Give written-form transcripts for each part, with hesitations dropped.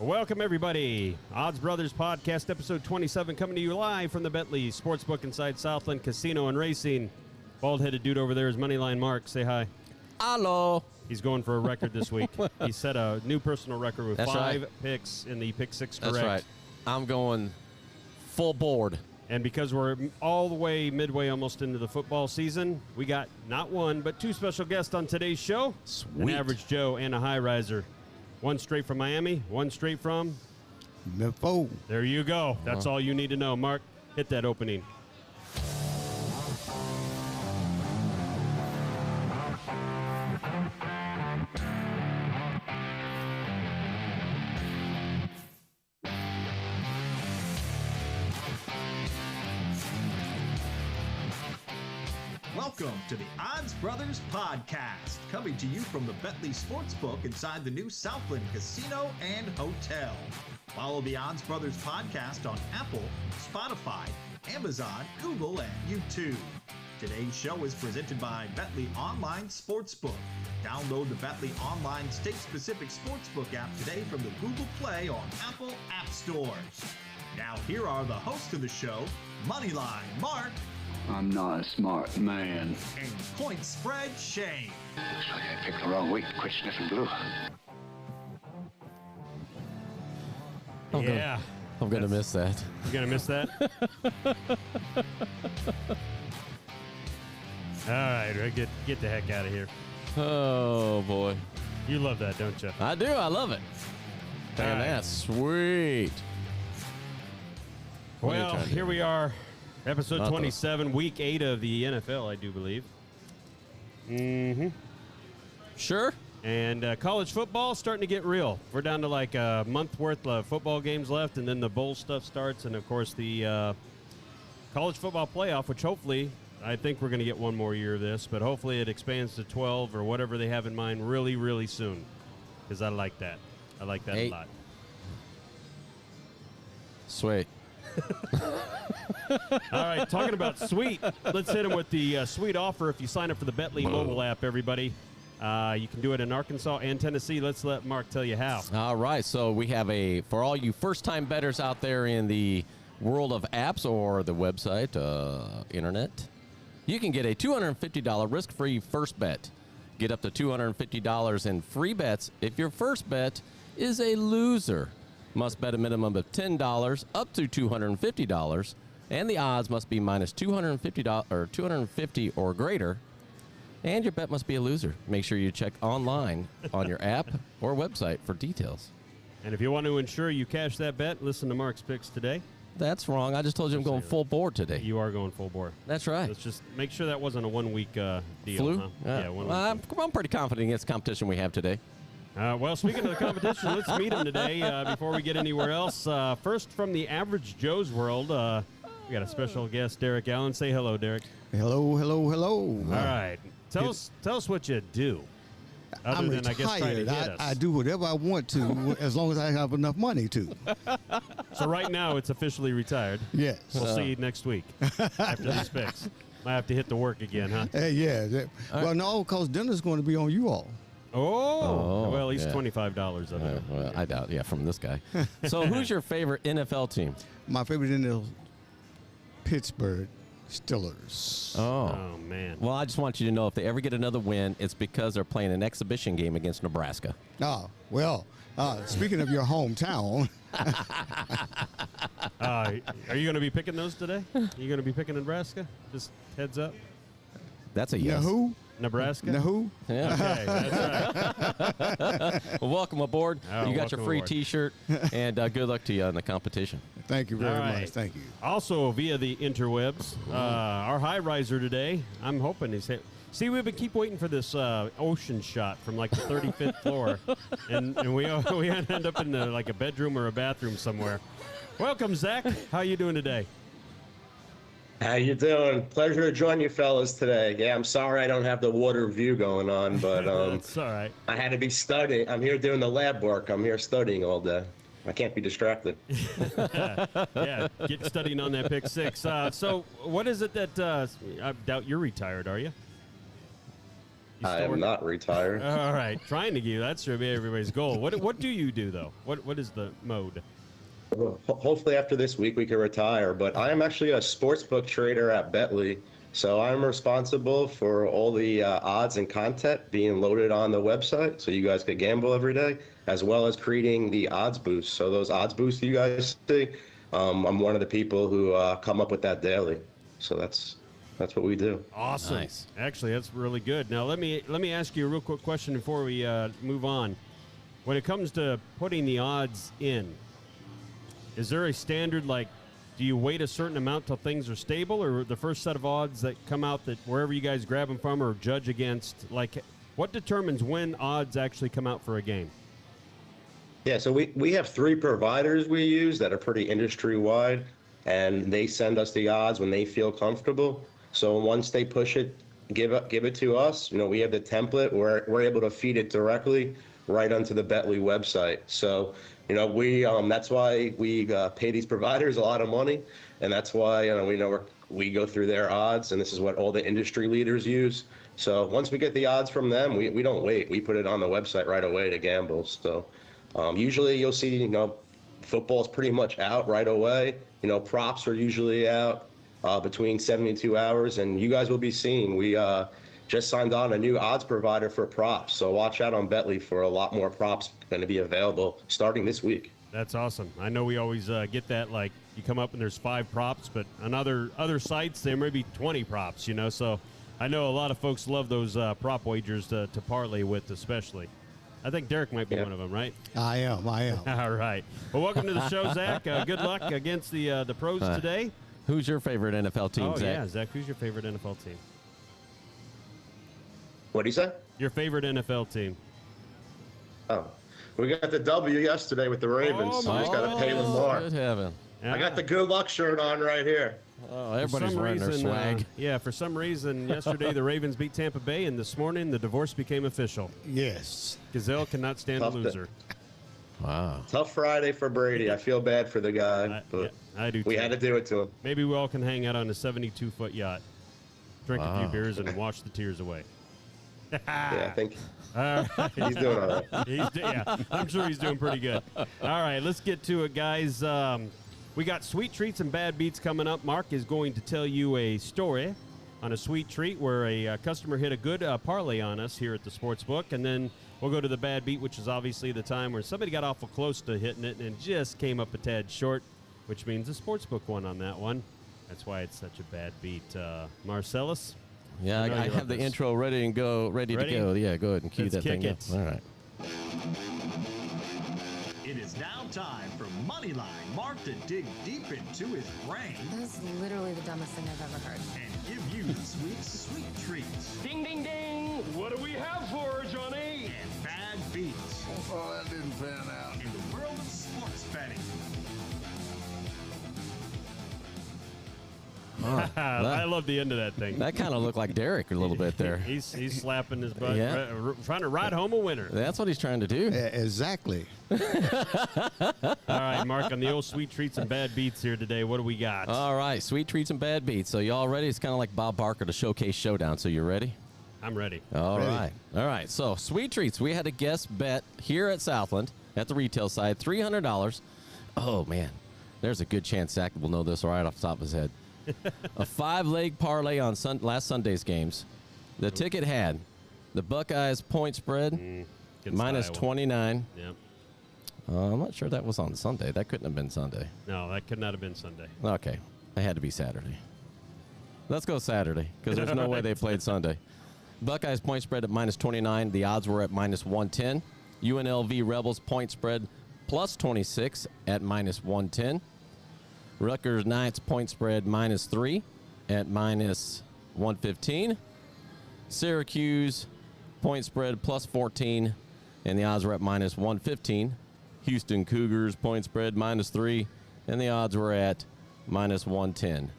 Welcome, everybody. Odds Brothers Podcast, episode 27, coming to you live from the Bentley Sportsbook inside Southland Casino and Racing. Bald-headed dude over there is Moneyline Mark. Say hi. Hello. He's going for a record this week. He set a new personal record with five picks in the Pick 6 correct. That's right. I'm going full board. And because we're all the way midway almost into the football season, we got not one, but two special guests on today's show. Sweet. An Average Joe and a High Riser. One straight from Miami, one straight from... Memphis. There you go. That's all you need to know. Mark, hit that opening. Welcome to the Odds Brothers Podcast, coming to you from the Bentley Sportsbook inside the new Southland Casino and Hotel. Follow the Odds Brothers Podcast on Apple, Spotify, Amazon, Google, and YouTube. Today's show is presented by Bentley Online Sportsbook. Download the Bentley Online state-specific sportsbook app today from the Google Play or Apple App Stores. Now here are the hosts of the show, Moneyline Mark. I'm not a smart man. And Point Spread Shane. Looks like I picked the wrong week to quit sniffing glue. I'm going to miss that. You're going to miss that? All right, get the heck out of here. Oh, boy. You love that, don't you? I do. I love it. Man, that's sweet. Well, here we are. Episode 27, week 8 of the NFL, I do believe. Mm-hmm. Sure. And college football starting to get real. We're down to like a month worth of football games left, and then the bowl stuff starts, and of course the college football playoff, which hopefully, I think we're going to get one more year of this, but hopefully it expands to 12 or whatever they have in mind really, really soon, because I like that. I like that a lot. Sweet. All right, talking about sweet, let's hit them with the sweet offer if you sign up for the Bentley mobile app, everybody. You can do it in Arkansas and Tennessee. Let's let Mark tell you how. All right, so we have for all you first-time bettors out there in the world of apps or the website, internet, you can get a $250 risk-free first bet. Get up to $250 in free bets if your first bet is a loser. Must bet a minimum of $10 up to $250, and the odds must be minus $250 or $250 or greater, and your bet must be a loser. Make sure you check online on your app or website for details. And if you want to ensure you cash that bet, listen to Mark's picks today. That's wrong. I just told you I'm going full board today. You are going full board. That's right. Let's just make sure that wasn't a 1 week deal. Flu? Huh? Yeah, 1 week. I'm pretty confident against the competition we have today. Well, speaking of the competition, let's meet him today before we get anywhere else. First, from the Average Joe's world, we got a special guest, Derek Allen. Say hello, Derek. Hello, hello, hello. All right. Tell us what you do. I'm than, I guess, trying to retired. hit us. I do whatever I want to as long as I have enough money to. So right now, it's officially retired. Yes. We'll see you next week after these picks. Might have to hit the work again, huh? Yeah. Well, no, because dinner's going to be on you all. Oh, well, at least $25 of it. Well, I doubt, from this guy. So who's your favorite NFL team? My favorite NFL, Pittsburgh Steelers. Oh, man. Well, I just want you to know if they ever get another win, it's because they're playing an exhibition game against Nebraska. Oh, well, speaking of your hometown. Are you going to be picking those today? Are you going to be picking Nebraska? Just heads up. That's a yes. Who? Nebraska? Who? Yeah. Okay, that's right. Well, welcome aboard. Oh, You got your free aboard. T-shirt, and good luck to you in the competition. Thank you very All right. much. Thank you. Also, via the interwebs, our high riser today, I'm hoping he's hit. See, we've been keep waiting for this ocean shot from like the 35th floor, and we end up in like a bedroom or a bathroom somewhere. Welcome, Zach. How you doing today? How you doing? Pleasure to join you fellas today. Yeah, I'm sorry I don't have the water view going on, but That's all right. I had to be studying. I'm here doing the lab work. I'm here studying all day. I can't be distracted. Yeah, get studying on that pick six. So what is it that I doubt you're retired, are you? I am not retired. All right, trying to give. That should be everybody's goal. What do you do though? What is the mode? Hopefully after this week we can retire, but I am actually a sportsbook trader at Betley. So I'm responsible for all the odds and content being loaded on the website so you guys could gamble every day, as well as creating the odds boosts. So those odds boosts you guys see, I'm one of the people who come up with that daily. So that's what we do. Awesome. Nice. Actually, that's really good. Now let me ask you a real quick question before we move on. When it comes to putting the odds in, is there a standard, like, do you wait a certain amount till things are stable, or the first set of odds that come out that wherever you guys grab them from or judge against, like, what determines when odds actually come out for a game? Yeah, so we have 3 providers we use that are pretty industry wide, and they send us the odds when they feel comfortable. So once they push it, give it to us. We have the template where we're able to feed it directly right onto the Betley website. So we that's why we pay these providers a lot of money, and that's why we go through their odds, and this is what all the industry leaders use. So once we get the odds from them, we don't wait. We put it on the website right away to gamble. So usually you'll see football's pretty much out right away. Props are usually out between 72 hours, and you guys will be seeing we just signed on a new odds provider for props. So watch out on Betley for a lot more props going to be available starting this week. That's awesome. I know we always get that, like, you come up and there's 5 props, but on other sites there may be 20 props, so I know a lot of folks love those prop wagers to parlay with, especially. I think Derek might be one of them, right? I am. All right. Well, welcome to the show, Zach. Good luck against the pros today. Who's your favorite NFL team, Oh, Zach? yeah, Zach, who's your favorite NFL team? What do you say? Your favorite NFL team? Oh, we got the W yesterday with the Ravens, so we just got to pay them more. Good heaven. I got the good luck shirt on right here. Oh, everybody's wearing their swag. For some reason, yesterday the Ravens beat Tampa Bay, and this morning the divorce became official. Yes. Gazelle cannot stand a loser. Wow. Tough Friday for Brady. I feel bad for the guy, but I do. we too. had to do it to him. Maybe we all can hang out on a 72-foot yacht, drink a few beers, and wash the tears away. Yeah, I think All right. he's doing all right. I'm sure he's doing pretty good. All right, let's get to it, guys. We got sweet treats and bad beats coming up. Mark is going to tell you a story on a sweet treat where a customer hit a good parlay on us here at the Sportsbook, and then we'll go to the bad beat, which is obviously the time where somebody got awful close to hitting it and just came up a tad short, which means the Sportsbook won on that one. That's why it's such a bad beat. Marcellus? Yeah, I have the intro ready to go. Ready? Yeah, go ahead and cue Let's that thing kick up. it. All right. It is now time for Moneyline Mark to dig deep into his brain That's literally the dumbest thing I've ever heard. and give you sweet treats Ding, ding, ding. What do we have for her, Johnny? and bad beats Oh, that didn't pan out. in the world of sports betting. I love the end of that thing. That kind of looked like Derek a little bit there. He's slapping his butt, Yeah. trying to ride home a winner. That's what he's trying to do. Exactly. All right, Mark, on the old sweet treats and bad beats here today, what do we got? All right, sweet treats and bad beats. So y'all ready? It's kind of like Bob Barker, the Showcase Showdown. So you ready? I'm ready. All Ready. right. All right. So sweet treats. We had a guest bet here at Southland at the retail side, $300. Oh man, there's a good chance Zach will know this right off the top of his head. A 5-leg parlay on last Sunday's games. The ticket had the Buckeyes point spread Against minus Iowa. 29. Yep. I'm not sure that was on Sunday. That couldn't have been Sunday. No, that could not have been Sunday. Okay. It had to be Saturday. Let's go Saturday because there's no way they played Sunday. Buckeyes point spread at minus 29. The odds were at minus 110. UNLV Rebels point spread plus 26 at minus 110. Rutgers Knights point spread minus 3 at minus 115. Syracuse point spread plus 14, and the odds were at minus 115. Houston Cougars point spread minus 3, and the odds were at minus 110.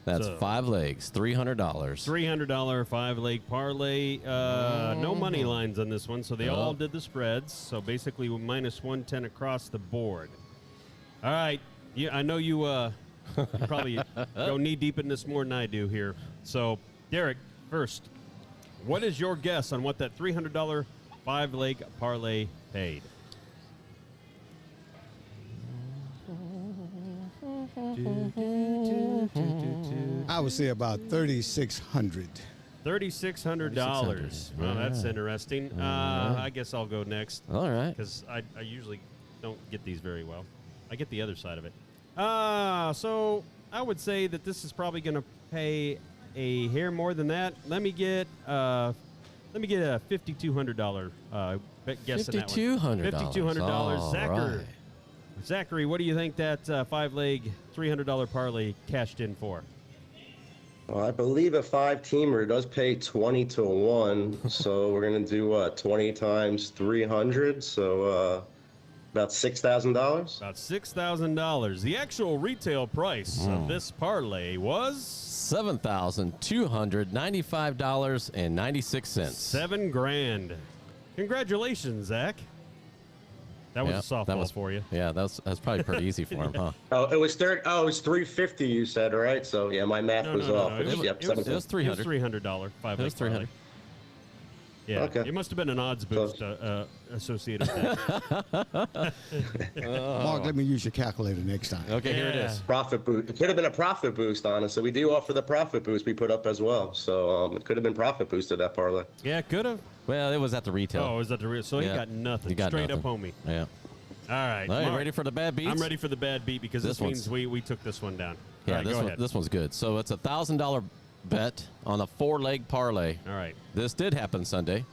That's So- 5 legs, $300. $300 5-leg parlay. No money lines on this one, so they all did the spreads. So basically, minus 110 across the board. All right. Yeah, I know you probably go knee deep in this more than I do here. So, Derek, first, What is your guess on what that $300 five-leg parlay paid? I would say about $3,600. $3,600. Well, that's interesting. I guess I'll go next. All right. Because I usually don't get these very well. I get the other side of it. So I would say that this is probably going to pay a hair more than that. Let me get a $5,200 guess in that one. $5,200. $5,200. Right. Zachary, what do you think that five-leg $300 parlay cashed in for? Well, I believe a 5-teamer does pay 20 to 1, so we're gonna do 20 times 300, so about $6,000. About $6,000. The actual retail price of this parlay was $7,295.96. $7,000. Congratulations, Zach. That was a softball for you. Yeah, that's probably pretty easy for him, huh? Oh, it was 350. You said, right? So yeah, my math was off. No. It was $300. It was $300. Five. It was $300. Yeah. Okay. It must have been an odds boost associated with that. Mark, let me use your calculator next time. Okay, here it Yeah. is. Profit boost. It could have been a profit boost, honestly. We do offer the profit boost we put up as well. So it could have been profit boosted that parlay. Yeah, could have. Well, it was at the retail. Oh, is that the real? So he Yeah. got nothing. He got Straight nothing. up homie. Yeah. All right. All right, Mark, ready for the bad beats? I'm ready for the bad beat because this means we took this one down. Yeah, All right, go ahead. this one's good. So it's a $1,000 bet on a 4-leg parlay. All right. This did happen Sunday.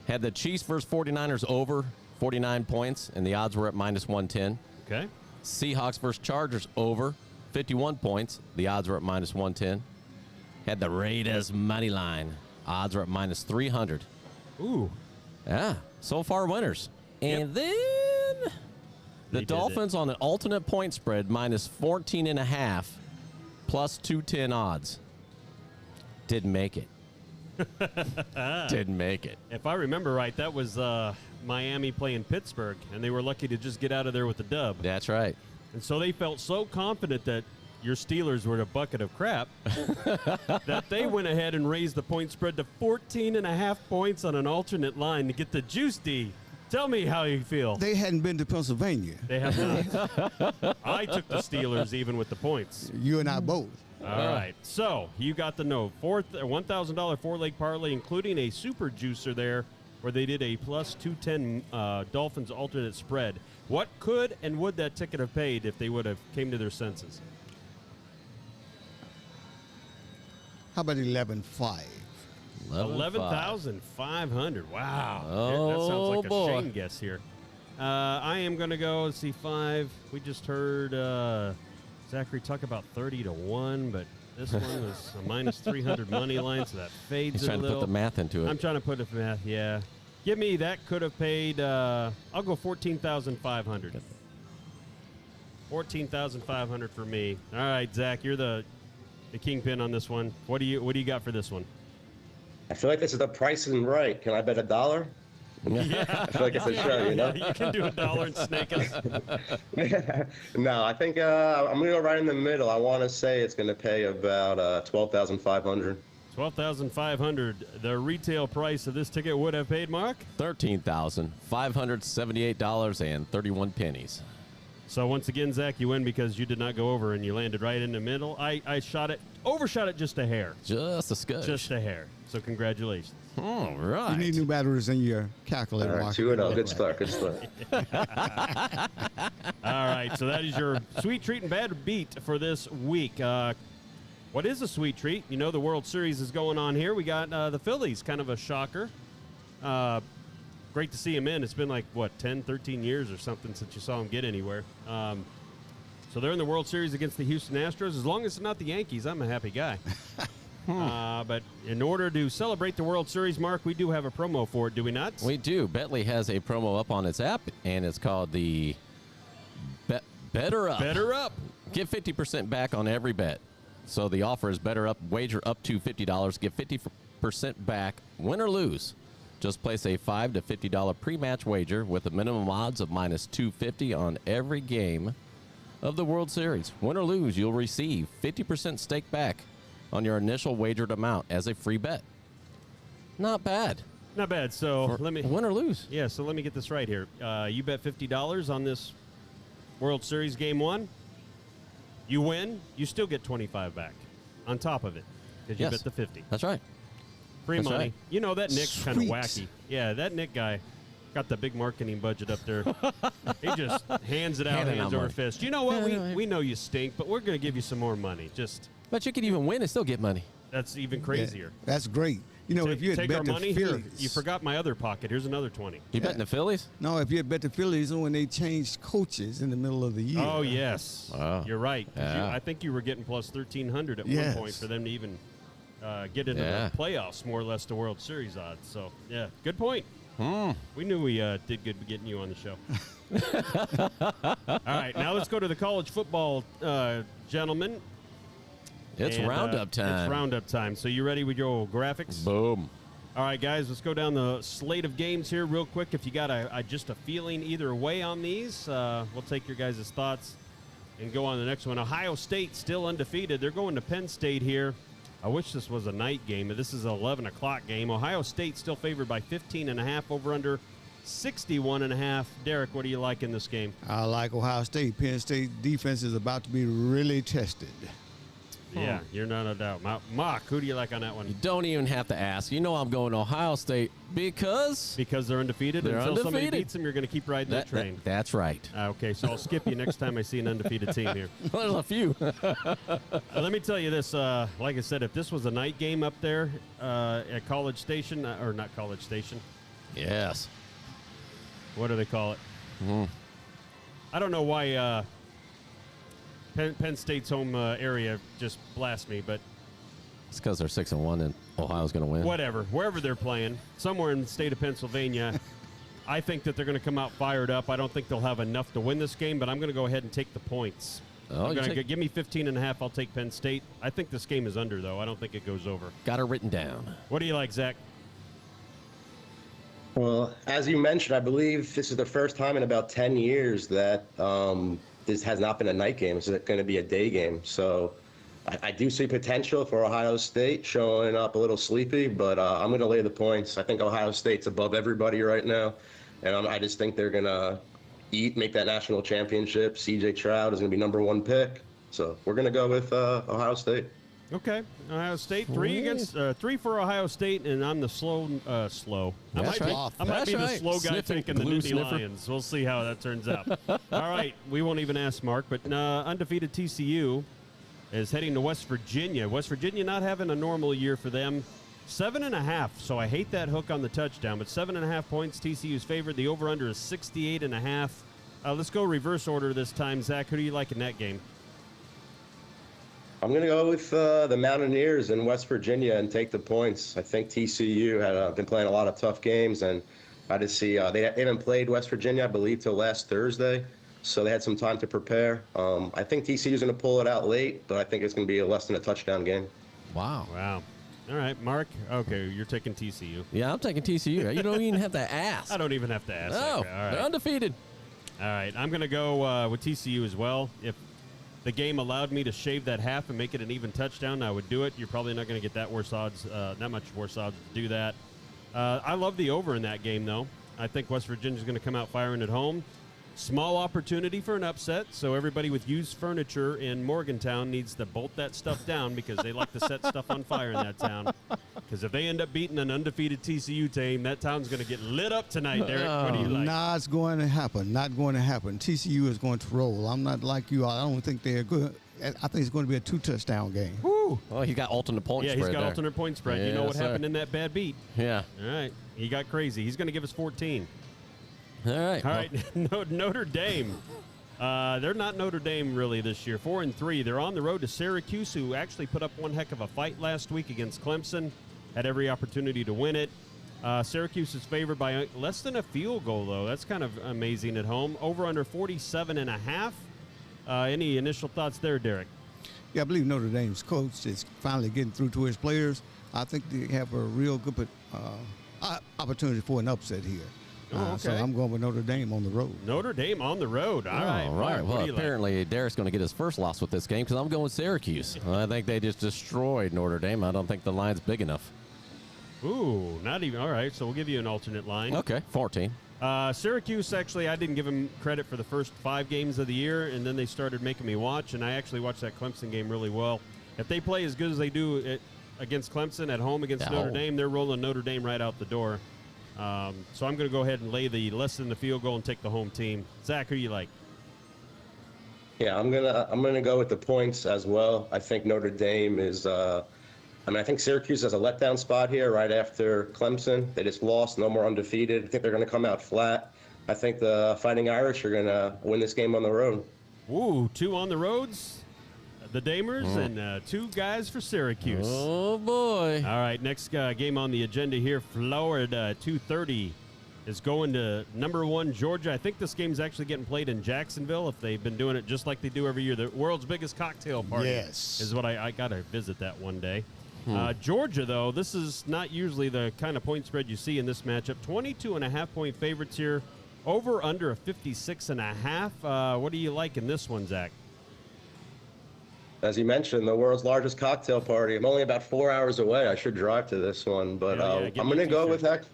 Had the Chiefs versus 49ers over 49 points, and the odds were at -110. Okay. Seahawks versus Chargers over 51 points. The odds were at -110. Had the Raiders money line. Odds are at -300. Ooh. Yeah, so far winners. And then They the did Dolphins on an alternate point spread -14.5 plus 210 odds. Didn't make it. Didn't make it. If I remember right, that was Miami playing Pittsburgh, and they were lucky to just get out of there with a dub. That's right. And so they felt so confident that your Steelers were a bucket of crap that they went ahead and raised the point spread to 14.5 points on an alternate line to get the juice, D. Tell me how you feel. They hadn't been to Pennsylvania. They have not. I took the Steelers even with the points. You and I both. All right. So you got the note. $1,000 four-leg parlay, including a super juicer there, where they did a plus 210 Dolphins alternate spread. What could and would that ticket have paid if they would have came to their senses? How about 11.5? 11,500. Wow. Oh, that sounds like a boy. Shane guess here. I am going to go, let's see, 5. We just heard Zachary talk about 30 to 1, but this one was a -300 money line, so that fades He's a trying to little. put the math into it. I'm trying to put the math, yeah. Give me that could have paid, I'll go 14,500. 14,500 for me. All right, Zach, you're the kingpin on this one. What do you got for this one? I feel like this is the price isn't right. Can I bet $1? Yeah. I feel like it's a show, you know? You can do $1 and snake us. No, I think I'm gonna go right in the middle. I want to say it's gonna pay about 12,500. 12,500. The retail price of this ticket would have paid, Mark? $13,578.31. So once again, Zach, you win because you did not go over and you landed right in the middle. I overshot it just a hair. Just a scotch. Just a hair. So congratulations. All right. You need new batteries in your calculator, All right, Mark. 2-0. Good start. Good start. All right, so that is your sweet treat and bad beat for this week. What is a sweet treat? You know the World Series is going on here. We got the Phillies, kind of a shocker. Great to see him in. It's been like, 10, 13 years or something since you saw him get anywhere. So they're in the World Series against the Houston Astros. As long as it's not the Yankees, I'm a happy guy. But in order to celebrate the World Series, Mark, we do have a promo for it, do we not? We do. Betly has a promo up on its app, and it's called the Better Up. Better Up. Get 50% back on every bet. So the offer is Better Up. Wager up to $50. Get 50% back, win or lose. Just place a $5 to $50 pre-match wager with a minimum odds of -250 on every game of the World Series. Win or lose, you'll receive 50% stake back on your initial wagered amount as a free bet. Not bad. Not bad. So let me win or lose. Yeah. So let me get this right here. You bet $50 on this World Series Game 1. You win. You still get 25 back on top of it because you bet the 50. That's right. Free That's money. right. You know that Nick's kind of Sweet. wacky. Yeah, that Nick guy got the big marketing budget up there. He just hands it out, Handing hands out over money. fist. You know what? Yeah, We know you stink, but we're going to give you some more money. Just But you could even win and still get money. that's even crazier. That's great. You know, if you had Take bet our the money. Phillies, You forgot my other pocket. Here's another 20. You betting the Phillies? No, if you had bet the Phillies when they changed coaches in the middle of the year. Oh yes, Wow. you're right. 'Cause Yeah. I think you were getting plus 1,300 at Yes. one point for them to even get into Yeah. the playoffs, more or less the World Series odds. So yeah, good point. Hmm. We knew we did good getting you on the show. All right, now let's go to the college football, gentlemen. It's And, roundup time. It's roundup time. So you ready with your graphics? Boom. All right, guys, let's go down the slate of games here real quick. If you got just a feeling either way on these, we'll take your guys' thoughts and go on to the next one. Ohio State still undefeated. They're going to Penn State here. I wish this was a night game, but this is an 11 o'clock game. Ohio State still favored by 15.5, over under 61.5. Derek, what do you like in this game? I like Ohio State. Penn State defense is about to be really tested. Yeah, you're not a doubt. Mock, who do you like on that one? You don't even have to ask. You know I'm going to Ohio State because Because they're undefeated? They're Until somebody undefeated. beats them, you're going to keep riding that train. that's right. Okay, so I'll skip you next time I see an undefeated team here. There's a few. Let me tell you this. Like I said, if this was a night game up there at College Station, or not College Station, Yes. what do they call it? I don't know why Penn State's home area just blasts me, but It's because they're 6-1 and Ohio's going to win. whatever. Wherever they're playing, somewhere in the state of Pennsylvania, I think that they're going to come out fired up. I don't think they'll have enough to win this game, but I'm going to go ahead and take the points. Oh, I'm you gonna take- give me 15.5. I'll take Penn State. I think this game is under, though. I don't think it goes over. Got it written down. What do you like, Zach? Well, as you mentioned, I believe this is the first time in about 10 years that this has not been a night game. It's going to be a day game. So I do see potential for Ohio State showing up a little sleepy, but I'm going to lay the points. I think Ohio State's above everybody right now, and I just think they're going to make that national championship. C.J. Stroud is going to be #1 pick. So we're going to go with Ohio State. Okay, Ohio State, three for Ohio State, and I'm the slow. I That's might be, right. I might That's be the right. slow guy Sniffing taking the glue Nittany sniffer. Lions. We'll see how that turns out. All right, we won't even ask Mark, but undefeated TCU is heading to West Virginia. West Virginia not having a normal year for them. 7.5, so I hate that hook on the touchdown, but 7.5 points, TCU's favored. The over-under is 68.5. Let's go reverse order this time. Zach, who do you like in that game? I'm going to go with the Mountaineers in West Virginia and take the points. I think TCU had been playing a lot of tough games, and I just see they haven't played West Virginia, I believe, till last Thursday, so they had some time to prepare. I think TCU is going to pull it out late, but I think it's going to be less than a touchdown game. Wow. Wow. All right, Mark. Okay, you're taking TCU. Yeah, I'm taking TCU. You don't even have to ask. I don't even have to ask. No, All they're right. undefeated. All right, I'm going to go with TCU as well. If the game allowed me to shave that half and make it an even touchdown, I would do it. You're probably not going to get that much worse odds to do that. I love the over in that game, though. I think West Virginia's going to come out firing at home. Small opportunity for an upset, so everybody with used furniture in Morgantown needs to bolt that stuff down because they like to set stuff on fire in that town. Because if they end up beating an undefeated TCU team, that town's going to get lit up tonight, Derek. What do you like? Nah, it's going to happen. Not going to happen. TCU is going to roll. I'm not like you. I don't think they're good. I think it's going to be a 2-touchdown game. Woo. Well, he got alternate point Yeah, spread he's got there. alternate point spread. You know Yes, what sir. happened in that bad beat. Yeah. All right. He got crazy. He's going to give us 14. All right. All right. Notre Dame. They're not Notre Dame really this year. 4-3. They're on the road to Syracuse, who actually put up one heck of a fight last week against Clemson. Had every opportunity to win it. Syracuse is favored by less than a field goal, though. That's kind of amazing at home. Over under 47.5. Any initial thoughts there, Derek? Yeah, I believe Notre Dame's coach is finally getting through to his players. I think they have a real good opportunity for an upset here. So okay. I'm going with Notre Dame on the road. Notre Dame on the road. All right. All Mark, right. what Well, do you like? apparently Derek's going to get his first loss with this game because I'm going Syracuse. I think they just destroyed Notre Dame. I don't think the line's big enough. Ooh, not even. All right, so we'll give you an alternate line. Okay, 14. Syracuse, actually, I didn't give them credit for the first 5 games of the year, and then they started making me watch, and I actually watched that Clemson game really well. If they play as good as they do against Clemson at home against Notre Dame, they're rolling Notre Dame right out the door. So I'm going to go ahead and lay the less than the field goal and take the home team. Zach, who you like? Yeah, I'm gonna go with the points as well. I think Notre Dame is. I think Syracuse has a letdown spot here right after Clemson. They just lost, no more undefeated. I think they're going to come out flat. I think the Fighting Irish are going to win this game on the road. Ooh, 2 on the roads, the Damers, and 2 guys for Syracuse. Oh, boy. All right, next game on the agenda here, Florida, 2:30 is going to number 1 Georgia. I think this game's actually getting played in Jacksonville if they've been doing it just like they do every year. The world's biggest cocktail party is what I got to visit that one day. Georgia, though, this is not usually the kind of point spread you see in this matchup. 22.5-point favorites here, over under a 56.5. What do you like in this one, Zach? As you mentioned, the world's largest cocktail party. I'm only about 4 hours away. I should drive to this one, but I'm going to go with that.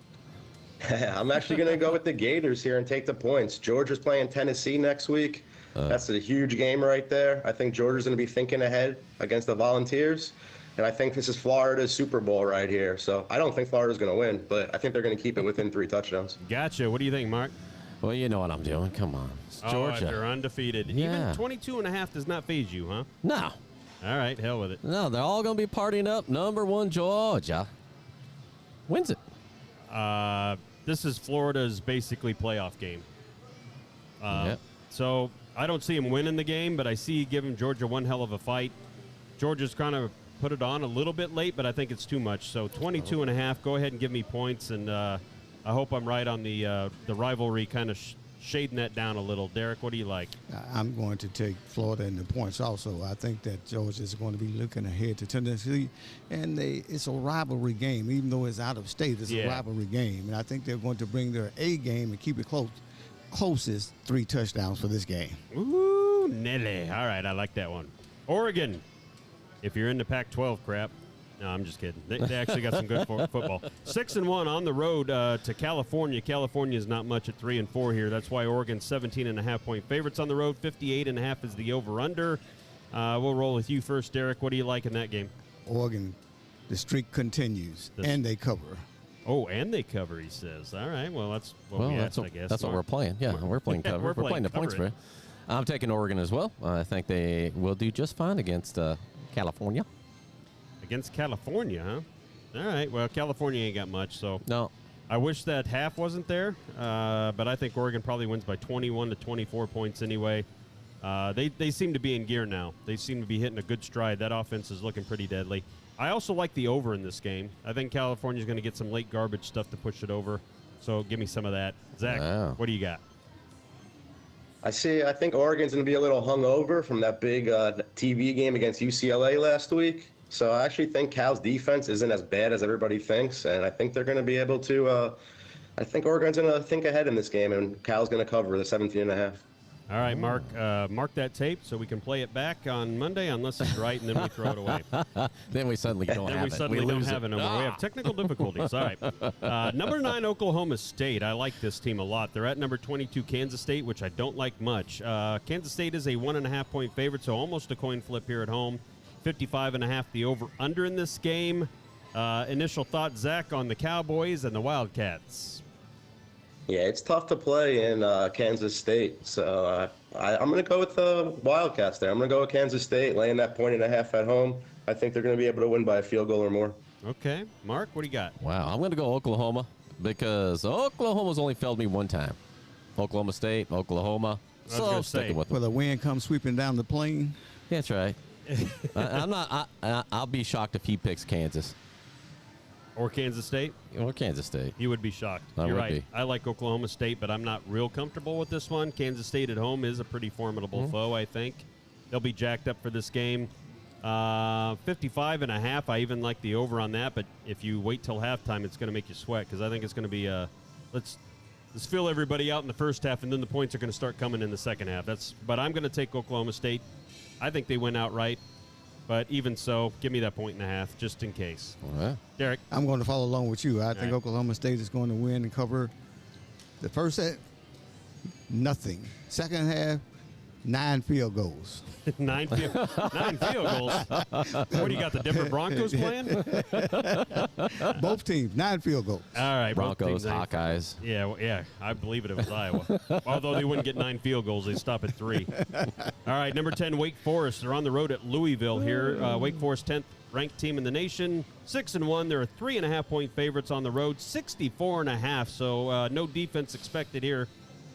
I'm actually going to go with the Gators here and take the points. Georgia's playing Tennessee next week. That's a huge game right there. I think Georgia's going to be thinking ahead against the Volunteers. And I think this is Florida's Super Bowl right here. So I don't think Florida's going to win, but I think they're going to keep it within 3 touchdowns. Gotcha. What do you think, Mark? Well, you know what I'm doing. Come on. It's Georgia. They're undefeated. Yeah. Even 22.5 does not phase you, huh? No. All right, hell with it. No, they're all going to be partying up. Number 1 Georgia wins it. This is Florida's basically playoff game. Yep. So I don't see them winning the game, but I see giving Georgia one hell of a fight. Georgia's kind of put it on a little bit late, but I think it's too much. So 22.5. Go ahead and give me points, and I hope I'm right on the rivalry kind of shading that down a little. Derek, what do you like? I'm going to take Florida in the points also. I think that Georgia is going to be looking ahead to Tennessee, and it's a rivalry game. Even though it's out of state, it's a rivalry game. And I think they're going to bring their A game and keep it closest 3 touchdowns for this game. Ooh, Nelly. All right, I like that one. Oregon, if you're into Pac-12 crap. No, I'm just kidding. They actually got some good football. 6-1 on the road to California. California is not much at 3-4 here. That's why Oregon's 17.5-point favorites on the road. 58.5 is the over/under. We'll roll with you first, Derek. What do you like in that game? Oregon, the streak continues, and they cover. Oh, and they cover, he says. All right, well, that's what we asked, I guess. That's what we're playing. Yeah, we're playing cover. We're playing the point spread. I'm taking Oregon as well. I think they will do just fine against California. Against California, huh? All right. Well, California ain't got much, so no. I wish that half wasn't there, but I think Oregon probably wins by 21 to 24 points anyway. They seem to be in gear now. They seem to be hitting a good stride. That offense is looking pretty deadly. I also like the over in this game. I think California's going to get some late garbage stuff to push it over, so give me some of that. Zach, what do you got? I think Oregon's going to be a little hungover from that big TV game against UCLA last week. So I actually think Cal's defense isn't as bad as everybody thinks, and I think they're going to be able to I think Oregon's going to think ahead in this game, and Cal's going to cover the 17.5. All right, Mark, mark that tape so we can play it back on Monday unless it's right, and then we throw it away. Then we suddenly don't have it. Then we suddenly don't have it no more. We have technical difficulties. All right. Number 9, Oklahoma State. I like this team a lot. They're at number 22, Kansas State, which I don't like much. Kansas State is a 1.5-point favorite, so almost a coin flip here at home. 55.5 the over-under in this game. Initial thoughts, Zach, on the Cowboys and the Wildcats. Yeah, it's tough to play in Kansas State. So I'm going to go with the Wildcats there. I'm going to go with Kansas State, laying that 1.5 at home. I think they're going to be able to win by a field goal or more. Okay. Mark, what do you got? Wow, I'm going to go Oklahoma because Oklahoma's only failed me one time. Oklahoma State, Oklahoma. So sticking with them. Well, the wind comes sweeping down the plain. That's right. I'll be shocked if he picks Kansas. Or Kansas State? Or Kansas State. You would be shocked. I You're would right. be. I like Oklahoma State, but I'm not real comfortable with this one. Kansas State at home is a pretty formidable foe, I think. They'll be jacked up for this game. 55.5. I even like the over on that, but if you wait till halftime, it's going to make you sweat because I think it's going to be let's fill everybody out in the first half, and then the points are going to start coming in the second half. But I'm going to take Oklahoma State. I think they win outright. But even so, give me that 1.5 just in case. All right. Derek. I'm going to follow along with you. I think right. Oklahoma State is going to win and cover. The first set, nothing. Second half, 9 field goals. 9 field goals. What do you got, the Denver Broncos playing? Both teams, 9 field goals. All right. Broncos, both teams, Hawkeyes. Yeah, I believe it was Iowa. Although they wouldn't get 9 field goals, they stop at 3. All right, number 10, Wake Forest. They're on the road at Louisville here. Wake Forest, 10th ranked team in the nation. 6-1. They're 3.5-point favorites on the road. 64.5. So no defense expected here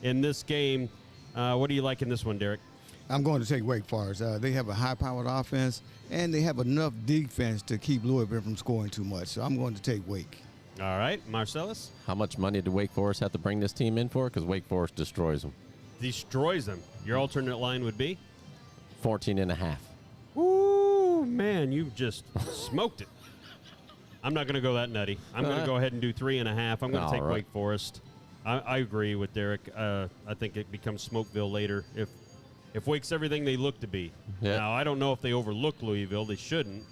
in this game. What do you like in this one, Derek? I'm going to take Wake Forest. They have a high-powered offense, and they have enough defense to keep Louisville from scoring too much. So I'm going to take Wake. All right, Marcellus? How much money did Wake Forest have to bring this team in for? Because Wake Forest destroys them. Destroys them. Your alternate line would be? 14.5. Ooh, man, you just smoked it. I'm not going to go that nutty. I'm going to go ahead and do 3.5. I'm going to take Wake Forest. I agree with Derek. I think it becomes Smokeville later if Wake's everything they look to be. Yeah. Now, I don't know if they overlook Louisville. They shouldn't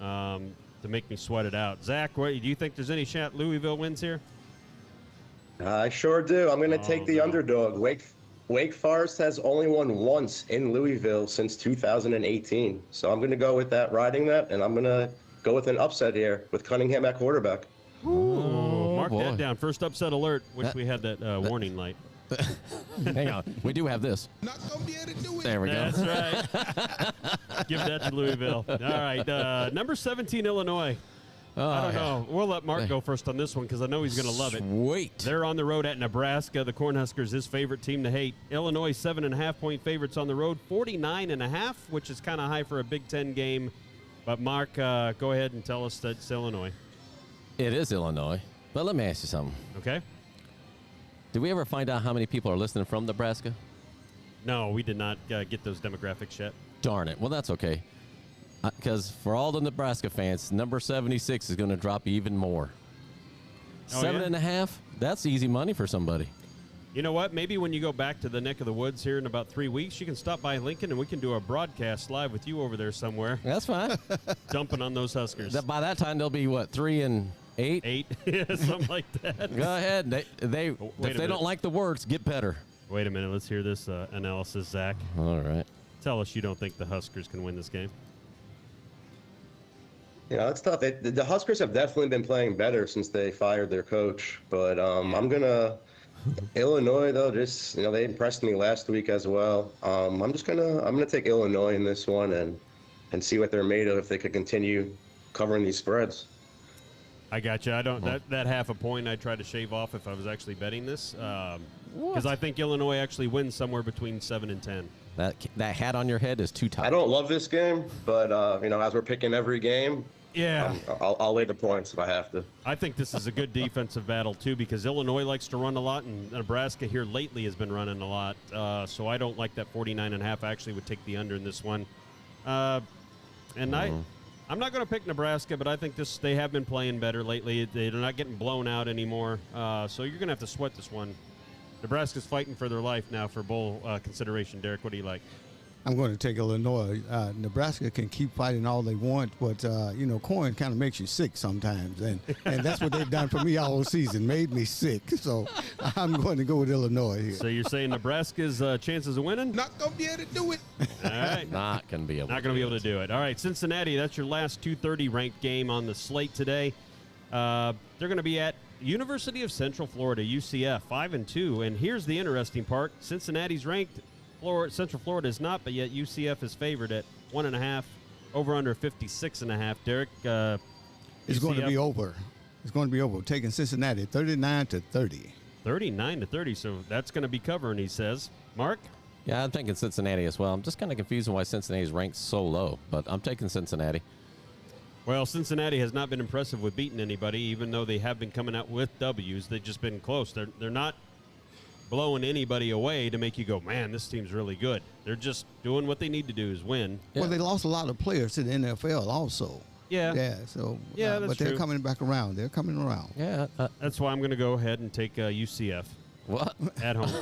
to make me sweat it out. Zach, do you think there's any shot Louisville wins here? I sure do. I'm going to take the underdog. Wake Forest has only won once in Louisville since 2018. So I'm going to go with that, riding that, and I'm going to go with an upset here with Cunningham at quarterback. Ooh, mark boy. that down. First upset alert. Wish we had that warning light. Hang on. We do have this. Not gonna be able to do it. There we go. That's right. Give that to Louisville. All right. Number 17, Illinois. I don't know. We'll let Mark go first on this one because I know he's going to love it. Sweet. They're on the road at Nebraska. The Cornhuskers, his favorite team to hate. Illinois, 7.5-point favorites on the road. 49.5, which is kind of high for a Big Ten game. But Mark, go ahead and tell us that it's Illinois. It is Illinois. But let me ask you something. Okay. Did we ever find out how many people are listening from Nebraska? No, we did not get those demographics yet. Darn it. Well, that's okay. Because for all the Nebraska fans, number 76 is going to drop even more. Oh, 7.5? That's easy money for somebody. You know what? Maybe when you go back to the neck of the woods here in about 3 weeks, you can stop by Lincoln and we can do a broadcast live with you over there somewhere. That's fine. Dumping on those Huskers. By that time, they'll be, what, 3-8? 8? Yeah, something like that. Go ahead. If they don't like the words, get better. Wait a minute. Let's hear this analysis, Zach. All right. Tell us you don't think the Huskers can win this game. You know, it's tough. The Huskers have definitely been playing better since they fired their coach. But I'm going to – Illinois, though, just, you know, they impressed me last week as well. I'm going to take Illinois in this one and see what they're made of if they could continue covering these spreads. I got you. I don't that half a point I'd try to shave off if I was actually betting this because I think Illinois actually wins somewhere between 7 and 10. That hat on your head is too tight. I don't love this game, but you know, as we're picking every game, yeah, I'll lay the points if I have to. I think this is a good defensive battle too because Illinois likes to run a lot and Nebraska here lately has been running a lot. So I don't like that 49.5. I actually would take the under in this one. I'm not going to pick Nebraska, but I think they have been playing better lately. They're not getting blown out anymore. So you're going to have to sweat this one. Nebraska's fighting for their life now for bowl consideration. Derek, what do you like? I'm going to take Illinois. Nebraska can keep fighting all they want, but, you know, corn kind of makes you sick sometimes. And that's what they've done for me all season, made me sick. So I'm going to go with Illinois here. So you're saying Nebraska's chances of winning? Not going to be able to do it. All right. Not going to be able to do it. All right, Cincinnati, that's your last 2:30 ranked game on the slate today. They're going to be at University of Central Florida, UCF, 5-2. And here's the interesting part. Cincinnati's ranked. Central Florida is not, but yet UCF is favored at 1.5, over under 56.5. Derek, it's going to be over. It's going to be over. Taking Cincinnati 39-30. 39-30. So that's going to be covering, he says. Mark? Yeah, I'm thinking Cincinnati as well. I'm just kind of confused on why Cincinnati's ranked so low, but I'm taking Cincinnati. Well, Cincinnati has not been impressive with beating anybody, even though they have been coming out with W's. They've just been close. They're not blowing anybody away to make you go, man, this team's really good. They're just doing what they need to do is win. Yeah. Well, they lost a lot of players to the NFL also. Yeah. Yeah, so, that's but they're true. coming back around. They're coming around. Yeah. That's why I'm going to go ahead and take UCF. What? At home.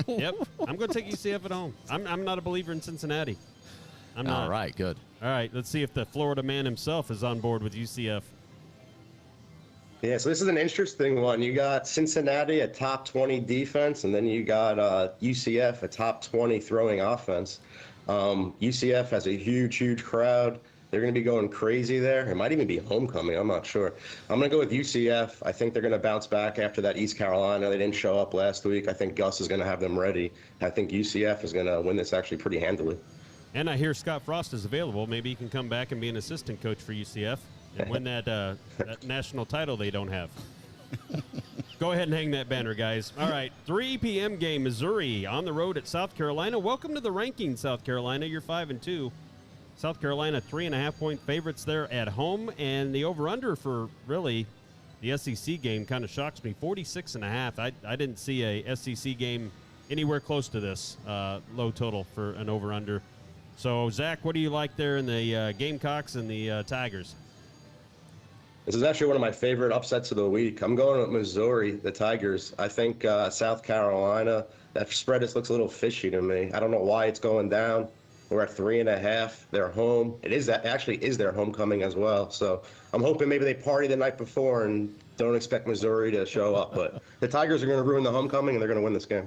Yep. I'm going to take UCF at home. I'm not a believer in Cincinnati. I'm not. All right, good. All right, let's see if the Florida man himself is on board with UCF. Yeah, so this is an interesting one. You got Cincinnati, a top 20 defense, and then you got UCF, a top 20 throwing offense. UCF has a huge crowd. They're going to be going crazy there. It might even be homecoming. I'm not sure. I'm going to go with UCF. I think they're going to bounce back after that East Carolina. They didn't show up last week. I think Gus is going to have them ready. I think UCF is going to win this actually pretty handily. And I hear Scott Frost is available. Maybe he can come back and be an assistant coach for UCF and win that national title they don't have. Go ahead and hang that banner, guys. All right, 3 p.m. game, Missouri on the road at South Carolina. Welcome to the ranking, South Carolina. You're 5-2. South Carolina 3.5-point favorites there at home, and the over/under for really the SEC game kind of shocks me. 46.5. I didn't see a SEC game anywhere close to this low total for an over/under. So Zach, what do you like there in the Gamecocks and the Tigers? This is actually one of my favorite upsets of the week. I'm going with Missouri, the Tigers. I think South Carolina, that spread just looks a little fishy to me. I don't know why it's going down. We're at 3.5. They're home. Actually is their homecoming as well. So I'm hoping maybe they party the night before and don't expect Missouri to show up. But the Tigers are going to ruin the homecoming, and they're going to win this game.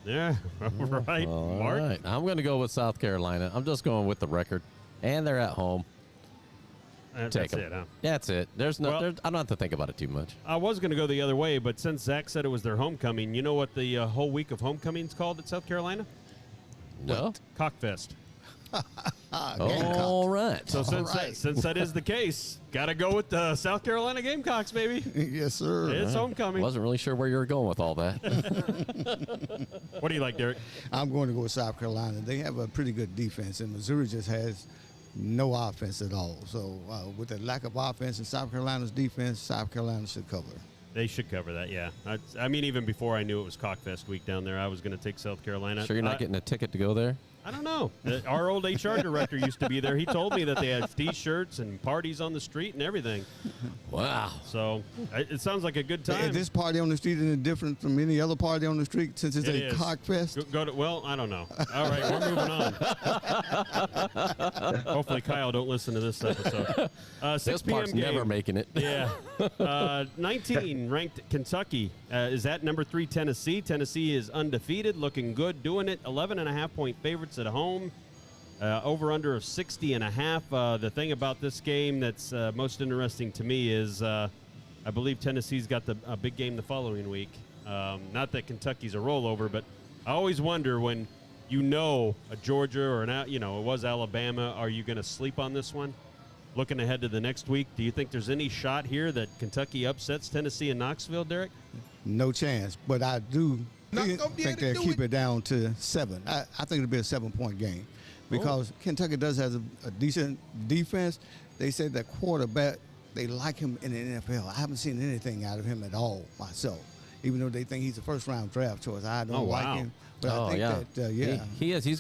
Yeah, right. All Mark? right. I'm going to go with South Carolina. I'm just going with the record. And they're at home. That's Take 'em. it, huh? That's it. I don't have to think about it too much. I was going to go the other way, but since Zach said it was their homecoming, you know what the whole week of homecoming is called at South Carolina? No? Cockfest. All right. So since that is the case, got to go with the South Carolina Gamecocks, baby. Yes, sir. It's homecoming. Wasn't really sure where you were going with all that. What do you like, Derek? I'm going to go with South Carolina. They have a pretty good defense, and Missouri just has no offense at all. So with the lack of offense in South Carolina's defense, South Carolina should cover. They should cover that, yeah. I mean, even before I knew it was Cockfest week down there, I was going to take South Carolina. Sure you're not getting a ticket to go there? I don't know. Our old HR director used to be there. He told me that they had T-shirts and parties on the street and everything. Wow. So it sounds like a good time. Is this party on the street any different from any other party on the street since it's a cock fest? Well, I don't know. All right, we're moving on. Hopefully Kyle don't listen to this episode. 6 This p.m. part's game. never making it. Yeah. 19 ranked Kentucky is at number 3 Tennessee. Tennessee is undefeated, looking good, doing it. 11.5-point favorites at home. Over under of 60.5. The thing about this game that's most interesting to me is I believe Tennessee's got a big game the following week. Not that Kentucky's a rollover, but I always wonder when a Georgia or it was Alabama, are you going to sleep on this one? Looking ahead to the next week, do you think there's any shot here that Kentucky upsets Tennessee and Knoxville, Derek? No chance, but I do think they'll keep it down to 7. I think it'll be a 7-point game because Kentucky does have a decent defense. They said that quarterback, they like him in the NFL. I haven't seen anything out of him at all myself, even though they think he's a first-round draft choice. I don't like him, but I think that, He is. He's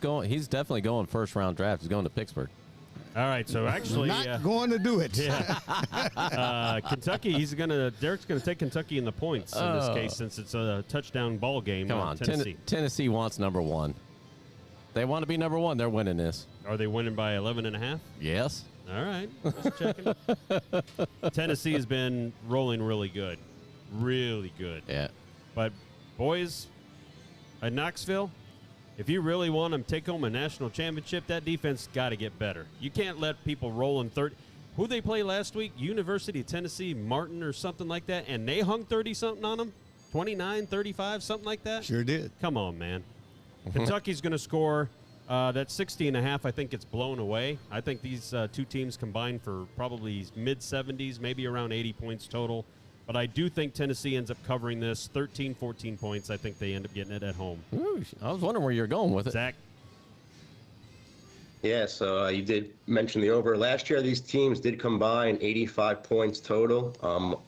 definitely going first-round draft. He's going to Pittsburgh. All right, so actually, not going to do it. Yeah. Kentucky, Derek's gonna take Kentucky in the points in this case since it's a touchdown ball game. Come on, Tennessee. Tennessee wants number 1. They want to be number 1. They're winning this. Are they winning by 11.5? Yes. All right, just checking. Tennessee has been rolling really good. Yeah. But boys, at Knoxville, if you really want them to take home a national championship, that defense got to get better. You can't let people roll in 30. Who they play last week? University of Tennessee, Martin or something like that, and they hung 30-something on them? 29, 35, something like that? Sure did. Come on, man. Kentucky's going to score that 60.5. I think it's blown away. I think these two teams combined for probably mid-70s, maybe around 80 points total. But I do think Tennessee ends up covering this 13, 14 points. I think they end up getting it at home. Ooh, I was wondering where you're going with it. Zach? Yeah, so you did mention the over. Last year, these teams did combine 85 points total.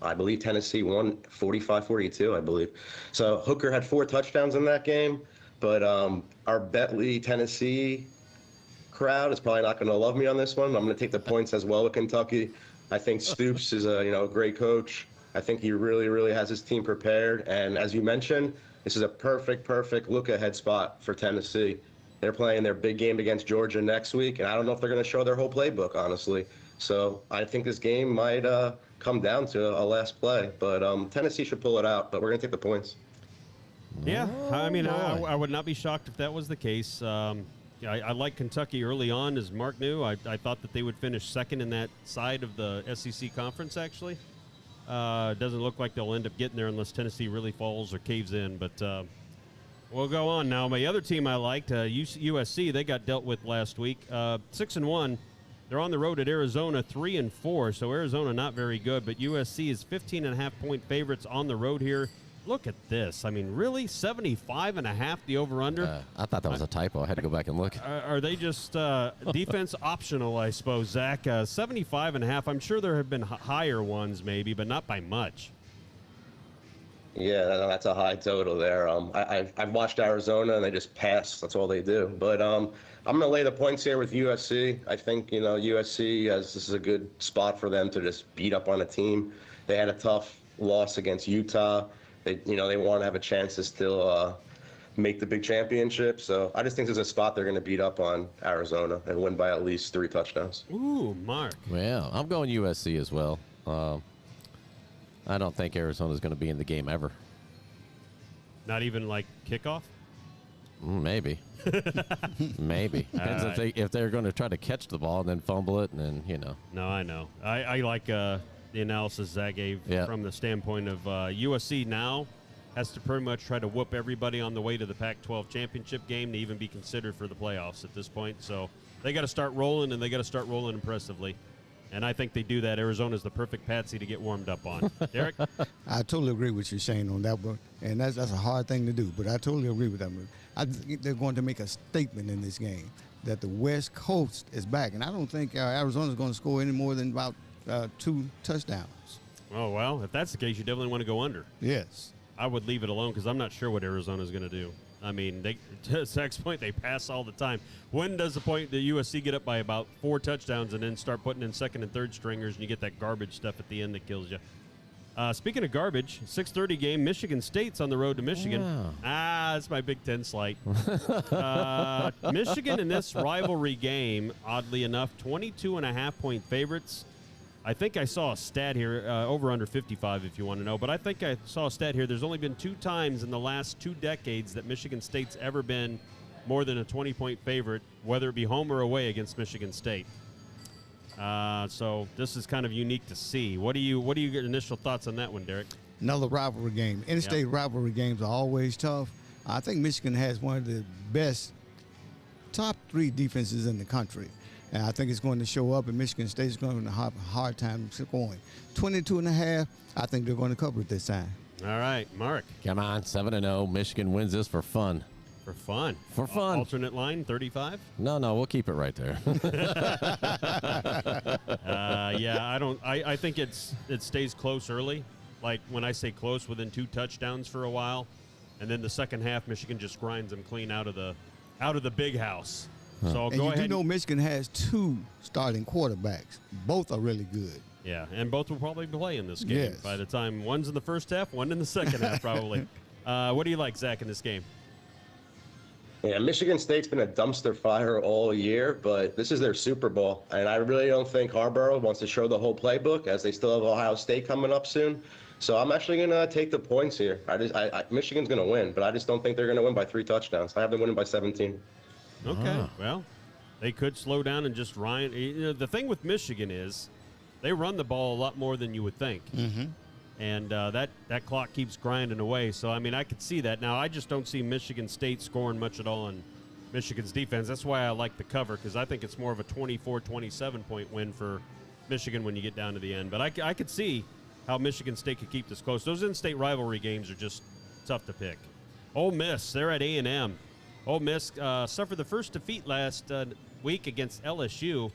I believe Tennessee won 45-42, I believe. So Hooker had 4 touchdowns in that game. But our Bentley, Tennessee crowd is probably not going to love me on this one. I'm going to take the points as well with Kentucky. I think Stoops is a great coach. I think he really, really has his team prepared. And as you mentioned, this is a perfect look-ahead spot for Tennessee. They're playing their big game against Georgia next week, and I don't know if they're going to show their whole playbook, honestly. So I think this game might come down to a last play, but Tennessee should pull it out, but we're going to take the points. Yeah, I mean, boy. I would not be shocked if that was the case. I like Kentucky early on, as Mark knew. I thought that they would finish second in that side of the SEC conference, actually. It doesn't look like they'll end up getting there unless Tennessee really falls or caves in, but we'll go on now. My other team I liked, USC, they got dealt with last week. 6-1. They're on the road at Arizona, 3-4, so Arizona not very good, but USC is 15.5-point favorites on the road here. Look at this. I mean, really? 75.5 the over-under? I thought that was a typo. I had to go back and look. Are they just defense optional, I suppose, Zach? 75.5. I'm sure there have been higher ones maybe, but not by much. Yeah, that's a high total there. I've watched Arizona, and they just pass. That's all they do. But I'm going to lay the points here with USC. I think, USC, this is a good spot for them to just beat up on a team. They had a tough loss against Utah. They want to have a chance to still make the big championship. So I just think there's a spot they're going to beat up on Arizona and win by at least 3 touchdowns. Ooh, Mark. Well, I'm going USC as well. I don't think Arizona's going to be in the game ever. Not even like kickoff? Maybe. Maybe. Depends if they're going to try to catch the ball and then fumble it, and then, No, I know. I like the analysis Zach gave from the standpoint of USC now has to pretty much try to whoop everybody on the way to the Pac-12 championship game to even be considered for the playoffs at this point. So they got to start rolling, and they got to start rolling impressively. And I think they do that. Arizona's the perfect patsy to get warmed up on. Derek? I totally agree with you saying on that one, and that's a hard thing to do, but I totally agree with that. I think they're going to make a statement in this game that the West Coast is back, and I don't think Arizona's going to score any more than about 2 touchdowns. Oh, well, if that's the case, you definitely want to go under. Yes. I would leave it alone because I'm not sure what Arizona's going to do. I mean, to Zach's point, they pass all the time. When does the point that USC get up by about 4 touchdowns and then start putting in second and third stringers and you get that garbage stuff at the end that kills you? Speaking of garbage, 6:30 game, Michigan State's on the road to Michigan. Yeah. That's my Big Ten slight. Michigan in this rivalry game, oddly enough, 22.5-point favorites. I think I saw a stat here, over under 55 if you want to know, but I think I saw a stat here. There's only been 2 times in the last 2 decades that Michigan State's ever been more than a 20-point favorite, whether it be home or away against Michigan State. So this is kind of unique to see. What do you get initial thoughts on that one, Derek? Another rivalry game. In-state rivalry games are always tough. I think Michigan has one of the best top 3 defenses in the country. And I think it's going to show up, and Michigan State is going to have a hard time scoring. 22.5, I think they're going to cover it this time. All right, Mark. Come on, 7-0. Michigan wins this for fun. For fun. For fun. Alternate line, 35? No, we'll keep it right there. I think it stays close early. Like when I say close, within 2 touchdowns for a while. And then the second half, Michigan just grinds them clean out of the big house. So and go ahead. You do know Michigan has 2 starting quarterbacks. Both are really good. Yeah, and both will probably play in this game Yes. by the time one's in the first half, one in the second half probably. What do you like, Zach, in this game? Yeah, Michigan State's been a dumpster fire all year, but this is their Super Bowl, and I really don't think Harbaugh wants to show the whole playbook, as they still have Ohio State coming up soon. So I'm actually going to take the points here. Michigan's going to win, but I just don't think they're going to win by 3 touchdowns. I have them winning by 17. Okay, well, they could slow down and just run. The thing with Michigan is they run the ball a lot more than you would think. Mm-hmm. And that clock keeps grinding away. So, I mean, I could see that. Now, I just don't see Michigan State scoring much at all on Michigan's defense. That's why I like the cover, because I think it's more of a 24, 27-point win for Michigan when you get down to the end. But I could see how Michigan State could keep this close. Those in-state rivalry games are just tough to pick. Ole Miss, they're at A&M. Ole Miss suffered the first defeat last week against LSU,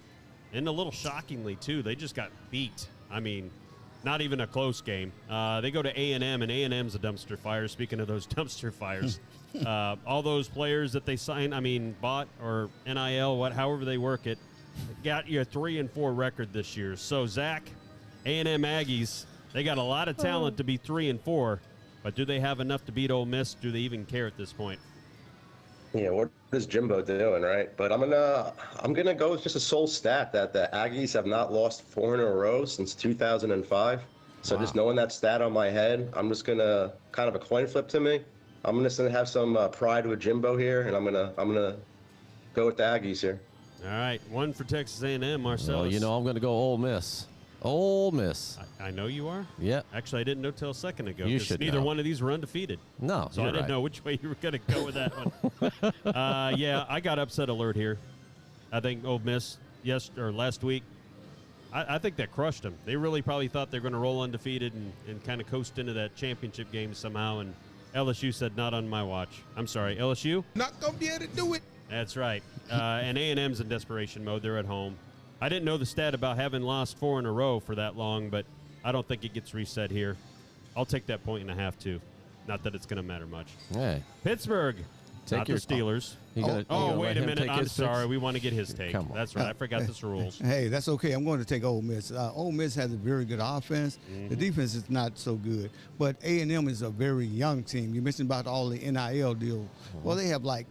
and a little shockingly, too. They just got beat. I mean, not even a close game. They go to A&M, and A&M's a dumpster fire. Speaking of those dumpster fires, all those players that they signed, bought or NIL, however they work it, got you a 3-4 record this year. So, Zach, A&M Aggies, they got a lot of talent to be 3-4, but do they have enough to beat Ole Miss? Do they even care at this point? Yeah, what is Jimbo doing, right? But I'm gonna go with just a sole stat that the Aggies have not lost 4 in a row since 2005. So just knowing that stat on my head, I'm just gonna kind of a coin flip to me. I'm just gonna have some pride with Jimbo here, and I'm gonna go with the Aggies here. All right, one for Texas A&M, Marcellus. Well, you know I'm going to go Ole Miss. Ole Miss. I know you are. Yep. Actually, I didn't know till a second ago. You 'cause should neither know. one of these were undefeated. No, So I you're didn't right. know which way you were going to go with that one. Yeah, I got upset alert here. I think Ole Miss last week, I think that crushed them. They really probably thought they were going to roll undefeated and kind of coast into that championship game somehow. And LSU said, not on my watch. I'm sorry, LSU? Not gonna be able to do it. That's right. And A&M's in desperation mode. They're at home. I didn't know the stat about having lost 4 in a row for that long, but I don't think it gets reset here. I'll take that 1.5 too. Not that it's going to matter much. Hey. Pittsburgh, not the Steelers. You gonna Wait a let him minute. take I'm his sorry. picks? We want to get his take. Come on. That's right. I forgot this rules. Hey, that's okay. I'm going to take Ole Miss. Ole Miss has a very good offense. The defense is not so good. But A&M is a very young team. You mentioned about all the NIL deal. Well, they have like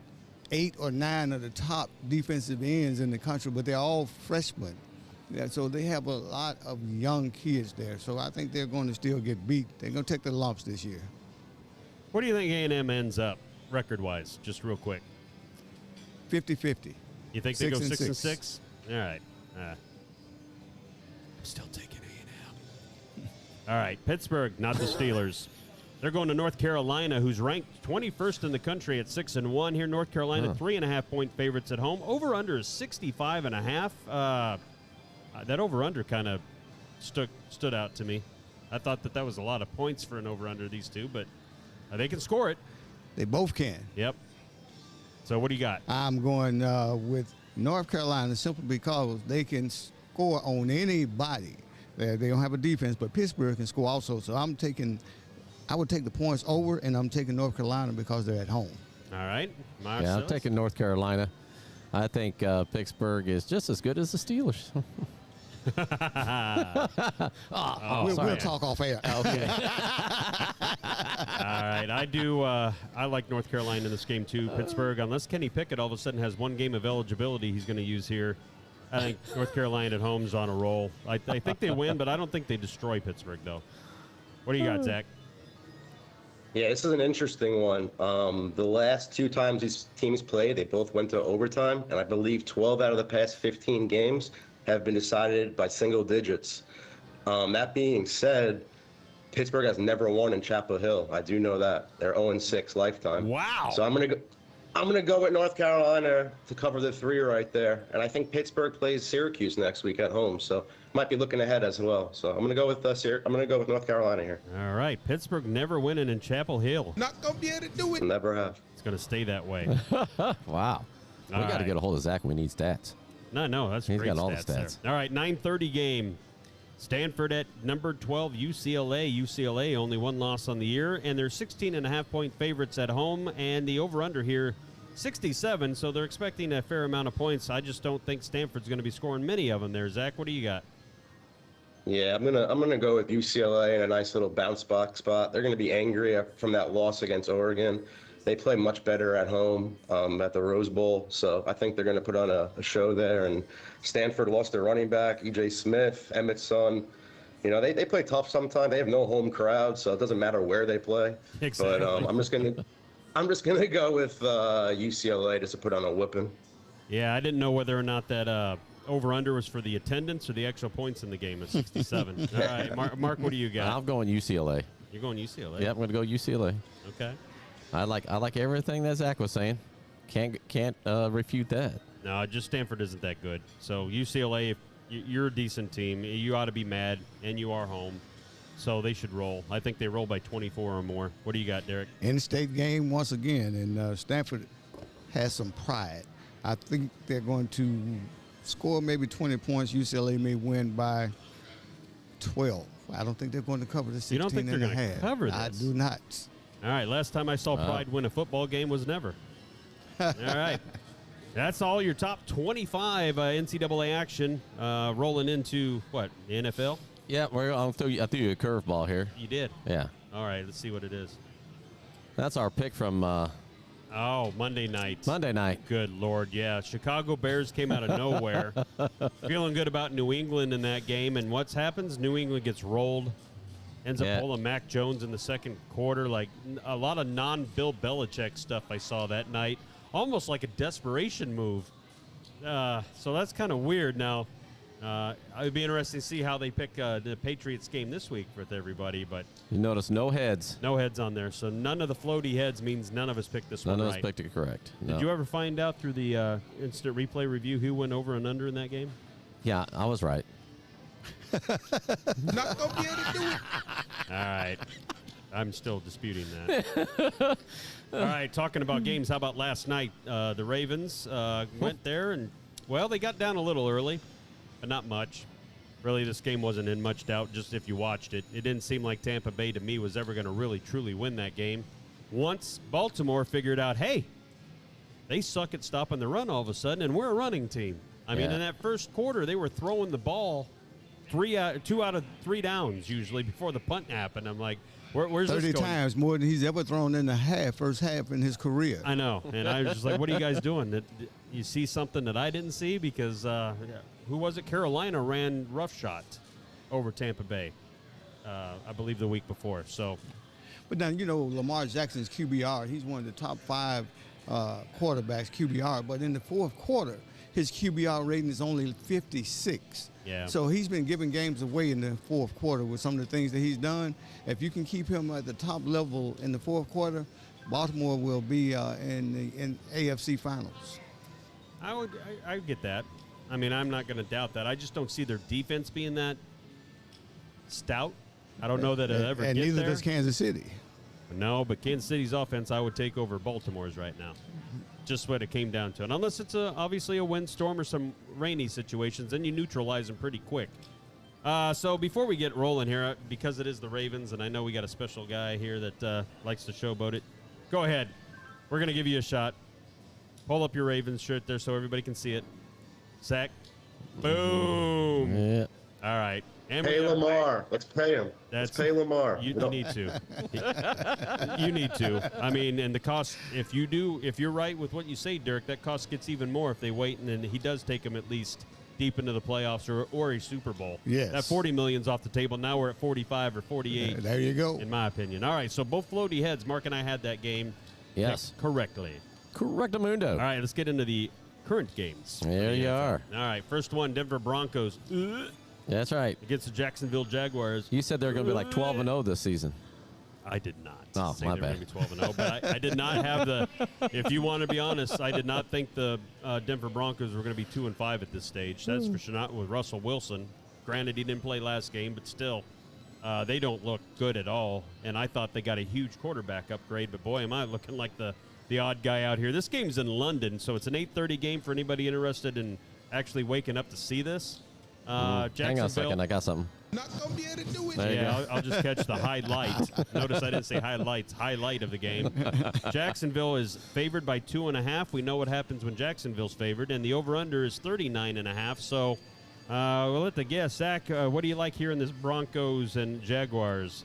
8 or 9 of the top defensive ends in the country, but they're all freshmen. Yeah, so they have a lot of young kids there. So I think they're going to still get beat. They're going to take the lumps this year. What do you think A&M ends up record-wise, just real quick? 50-50. You think they go 6 and 6-6? All right. I'm still taking A&M. All right, Pittsburgh, not the Steelers. They're going to North Carolina, who's ranked 21st in the country at 6-1. Here, North Carolina, 3.5-point favorites at home. Over/under is 65.5. That over/under kind of stood out to me. I thought that was a lot of points for an over/under, these two, but they can score it. They both can. Yep. So what do you got? I'm going with North Carolina simply because they can score on anybody. They don't have a defense, but Pittsburgh can score also. So I would take the points over, and I'm taking North Carolina because they're at home. All right. Yeah, I'm taking North Carolina. I think Pittsburgh is just as good as the Steelers. We'll talk off air. Okay. All right. I like North Carolina in this game, too. Pittsburgh, unless Kenny Pickett all of a sudden has one game of eligibility he's going to use here, I think North Carolina at home's on a roll. I think they win, but I don't think they destroy Pittsburgh, though. What do you got, Zach? Yeah, this is an interesting one. The last 2 times these teams played, they both went to overtime, and I believe 12 out of the past 15 games have been decided by single digits. That being said, Pittsburgh has never won in Chapel Hill. I do know that. They're 0-6 lifetime. Wow. So I'm gonna go with North Carolina to cover the 3 right there. And I think Pittsburgh plays Syracuse next week at home, so might be looking ahead as well. So I'm gonna go with North Carolina here. All right. Pittsburgh never winning in Chapel Hill. Not gonna be able to do it. Never have. It's going to stay that way. Wow. We got to get a hold of Zach when we need stats. No, that's He's great got all the there. stats. All right, 9:30 game. Stanford at number 12, UCLA. UCLA only 1 loss on the year, and they're 16.5-point favorites at home, and the over/under here, 67, so they're expecting a fair amount of points. I just don't think Stanford's going to be scoring many of them there. Zach, what do you got? Yeah, I'm gonna go with UCLA in a nice little bounce back spot. They're gonna be angry from that loss against Oregon. They play much better at home at the Rose Bowl, so I think they're going to put on a show there. And Stanford lost their running back, E.J. Smith, Emmett's son. You know, they play tough sometimes. They have no home crowd, so it doesn't matter where they play. Exactly. But I'm just gonna go with UCLA just to put on a whipping. Yeah, I didn't know whether or not that over/under was for the attendance or the extra points in the game at 67. All right, Mark, what do you got? I'm going UCLA. You're going UCLA? Yeah, I'm going to go UCLA. Okay. I like everything that Zach was saying. Can't refute that. No, just Stanford isn't that good. So UCLA, if you're a decent team, you ought to be mad, and you are home. So they should roll. I think they roll by 24 or more. What do you got, Derek? In-state game once again, and Stanford has some pride. I think they're going to score maybe 20 points. UCLA may win by 12. I don't think they're going to cover the 16 You don't think they're and a going to half. cover this? I do not. All right, last time I saw Pride win a football game was never. All right. That's all your top 25 NCAA action rolling into, what, the NFL? Yeah, I threw you a curveball here. You did? Yeah. All right, let's see what it is. That's our pick from Oh, Monday night. Monday night. Good Lord, yeah. Chicago Bears came out of nowhere. Feeling good about New England in that game. And what happens? New England gets rolled. Ends up pulling Mac Jones in the second quarter. Like a lot of non-Bill Belichick stuff I saw that night. Almost like a desperation move. So that's kind of weird. Now, it would be interesting to see how they pick the Patriots game this week with everybody. But you notice no heads. No heads on there. So none of the floaty heads means none of us picked this one right. None of us picked it correct. No. Did you ever find out through the instant replay review who went over and under in that game? Yeah, I was right. Not gonna be able to do it. All right. I'm still disputing that. All right, talking about games, how about last night? The Ravens went there, and, well, they got down a little early, but not much. Really, this game wasn't in much doubt, just if you watched it. It didn't seem like Tampa Bay, to me, was ever going to really, truly win that game. Once Baltimore figured out, hey, they suck at stopping the run all of a sudden, and we're a running team. I mean, in that first quarter, they were throwing the ball 2 out of 3 downs, usually, before the punt happened. I'm like, where's this going? 30 times more than he's ever thrown in the first half in his career. I know. And I was just like, what are you guys doing? That you see something that I didn't see? Because who was it? Carolina ran roughshod over Tampa Bay, I believe the week before. So, but now, you know, Lamar Jackson's QBR, he's one of the top 5 quarterbacks QBR. But in the fourth quarter, his QBR rating is only 56. Yeah. So he's been giving games away in the fourth quarter with some of the things that he's done. If you can keep him at the top level in the fourth quarter, Baltimore will be in AFC Finals. I would get that. I mean, I'm not going to doubt that. I just don't see their defense being that stout. I don't know that it'll ever get there. And neither does Kansas City. No, but Kansas City's offense, I would take over Baltimore's right now. Just what it came down to. And unless it's obviously a windstorm or some rainy situations, then you neutralize them pretty quick. So before we get rolling here, because it is the Ravens, and I know we got a special guy here that likes to showboat it, go ahead. We're going to give you a shot. Pull up your Ravens shirt there so everybody can see it. Zach. Boom. Yeah. All right. And Pay Lamar. Let's pay him. Let's pay Lamar. You need to. You need to. I mean, and the cost, if you're right with what you say, Dirk, that cost gets even more if they wait, and then he does take them at least deep into the playoffs or a Super Bowl. Yes. That $40 million's off the table. Now we're at 45 or 48. There you go. In my opinion. All right, so both floaty heads. Mark and I had that game. Yes. Correctly. Correctamundo. All right, let's get into the current games. There you are. All right, first one, Denver Broncos. That's right. Against the Jacksonville Jaguars. You said they're going to be like 12-0 this season. I did not. Oh, say my they were bad. going to be 12-0, but I did not have the. If you want to be honest, I did not think the Denver Broncos were going to be 2-5 at this stage. That's for sure not with Russell Wilson. Granted, he didn't play last game, but still, they don't look good at all. And I thought they got a huge quarterback upgrade, but boy, am I looking like the odd guy out here. This game's in London, so it's an 8:30 game for anybody interested in actually waking up to see this. Hang on a second. I got something. Not gonna be able to do it. There you Yeah, I'll just catch the highlight. Notice I didn't say highlights. Highlight of the game. Jacksonville is favored by 2.5. We know what happens when Jacksonville's favored, and the over/under is 39.5. So we'll let the guess. Zach, what do you like here in this Broncos and Jaguars?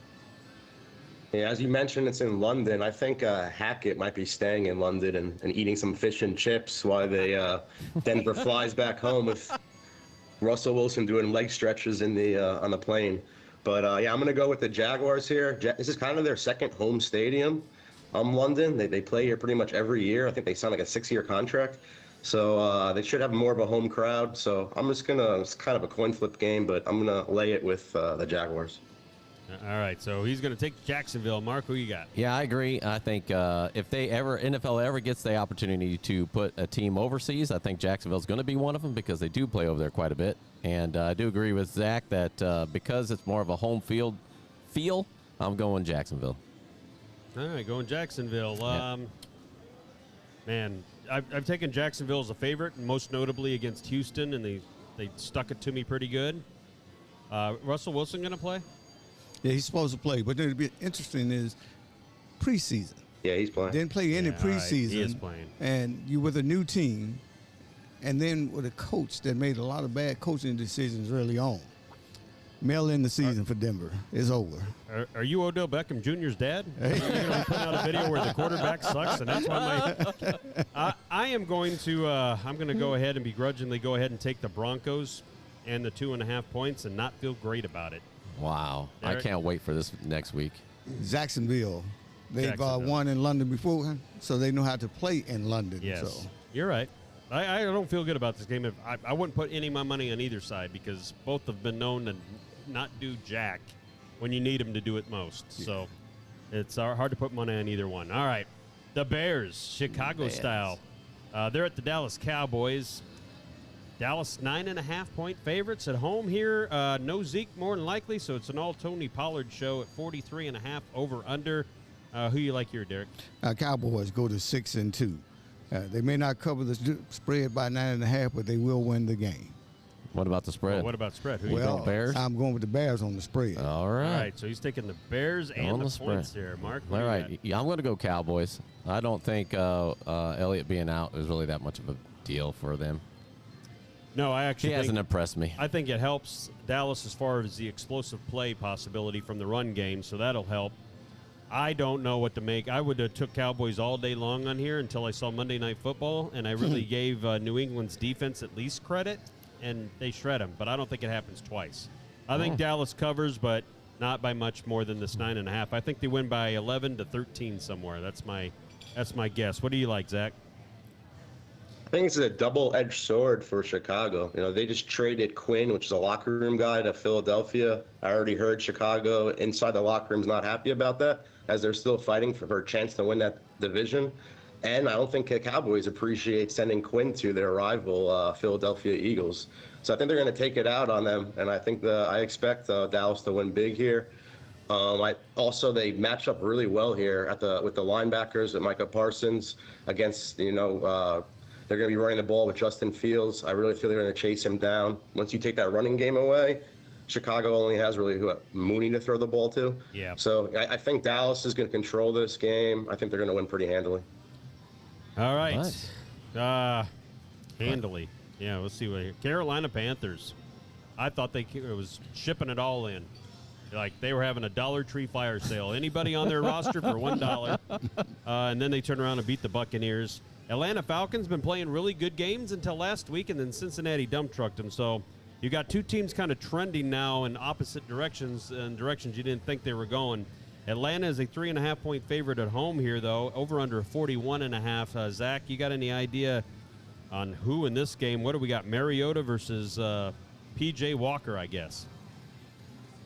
Yeah, as you mentioned, it's in London. I think Hackett might be staying in London and eating some fish and chips while Denver flies back home with Russell Wilson doing leg stretches in on the plane. But yeah, I'm going to go with the Jaguars here. This is kind of their second home stadium. London. They play here pretty much every year. I think they signed like a 6-year contract. So they should have more of a home crowd. So I'm just going to, it's kind of a coin flip game, but I'm going to lay it with the Jaguars. All right, so he's going to take Jacksonville. Mark, who you got? Yeah, I agree. I think if NFL ever gets the opportunity to put a team overseas, I think Jacksonville's going to be one of them because they do play over there quite a bit. And I do agree with Zach that because it's more of a home field feel, I'm going Jacksonville. All right, going Jacksonville. Yeah. Man, I've taken Jacksonville as a favorite, most notably against Houston, and they stuck it to me pretty good. Russell Wilson going to play? Yeah, he's supposed to play. But it'd be interesting is preseason. Yeah, he's playing. Didn't play any Yeah, all right. preseason. He is playing. And you with a new team, and then with a coach that made a lot of bad coaching decisions early on. Mail in the season for Denver. It's over. Are you Odell Beckham Jr.'s dad? Are you going to put out a video where the quarterback sucks, and that's why I am going to I'm going to go ahead and begrudgingly go ahead and take the Broncos and the 2.5 points and not feel great about it. Wow. Derek? I can't wait for this next week. Jacksonville. They've Jacksonville. won in London before, so they know how to play in London. Yes, So. you're right. I don't feel good about this game. I wouldn't put any of my money on either side because both have been known to not do jack when you need them to do it most. So it's hard to put money on either one. All right, the Bears, Chicago style. They're at the Dallas Cowboys. Dallas 9.5-point favorites at home here. No Zeke more than likely, so it's an all Tony Pollard show at 43.5 over under. Who you like here, Derek? Cowboys go to 6-2. They may not cover the spread by 9.5, but they will win the game. What about the spread? What about spread? Who you Well, think? Bears? I'm going with the Bears on the spread. All right. All right, so he's taking the Bears and On the the points spread. here. Mark, All right. Yeah, I'm going to go Cowboys. I don't think Elliott being out is really that much of a deal for them. No, I He actually hasn't think, impressed me. I think it helps Dallas as far as the explosive play possibility from the run game, so that'll help. I don't know what to make. I would have took Cowboys all day long on here until I saw Monday Night Football, and I really gave New England's defense at least credit, and they shred them. But I don't think it happens twice. I think Dallas covers, but not by much more than this 9.5. I think they win by 11 to 13 somewhere. That's my guess. What do you like, Zach? I think it's a double-edged sword for Chicago. You know, they just traded Quinn, which is a locker room guy, to Philadelphia. I already heard Chicago inside the locker room's not happy about that, as they're still fighting for a chance to win that division. And I don't think the Cowboys appreciate sending Quinn to their rival Philadelphia Eagles. So I think they're going to take it out on them, and I expect Dallas to win big here. They match up really well here with the linebackers with Micah Parsons against they're going to be running the ball with Justin Fields. I really feel they're going to chase him down. Once you take that running game away, Chicago only has really Mooney to throw the ball to. Yeah. So I think Dallas is going to control this game. I think they're going to win pretty handily. All right. Nice. Handily. Yeah, we'll see what here. Carolina Panthers. I thought it was shipping it all in. Like they were having a Dollar Tree fire sale. Anybody on their roster for $1. And then they turn around and beat the Buccaneers. Atlanta Falcons been playing really good games until last week, and then Cincinnati dump trucked them. So you got two teams kind of trending now in opposite directions and directions you didn't think they were going. Atlanta is a 3.5-point favorite at home here, though, over under 41.5. Zach, you got any idea on who in this game? What do we got? Mariota versus P.J. Walker, I guess.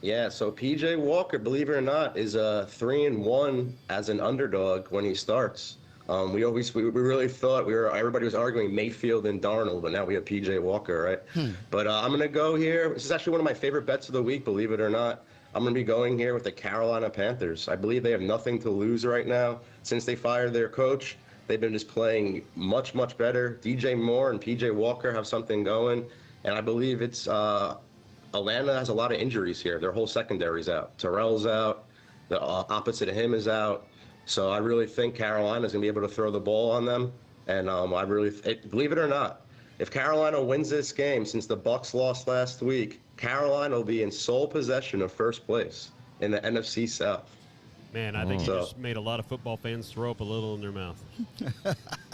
Yeah, so P.J. Walker, believe it or not, is 3-1 as an underdog when he starts. We really thought everybody was arguing Mayfield and Darnold, but now we have P.J. Walker, right? But I'm going to go here. This is actually one of my favorite bets of the week, believe it or not. I'm going to be going here with the Carolina Panthers. I believe they have nothing to lose right now. Since they fired their coach, they've been just playing much, much better. DJ Moore and P.J. Walker have something going, and I believe it's Atlanta has a lot of injuries here. Their whole secondary's out. Terrell's out. The opposite of him is out. So I really think Carolina's going to be able to throw the ball on them. And believe it or not, if Carolina wins this game, since the Bucs lost last week, Carolina will be in sole possession of first place in the NFC South. Man, I think you just made a lot of football fans throw up a little in their mouth.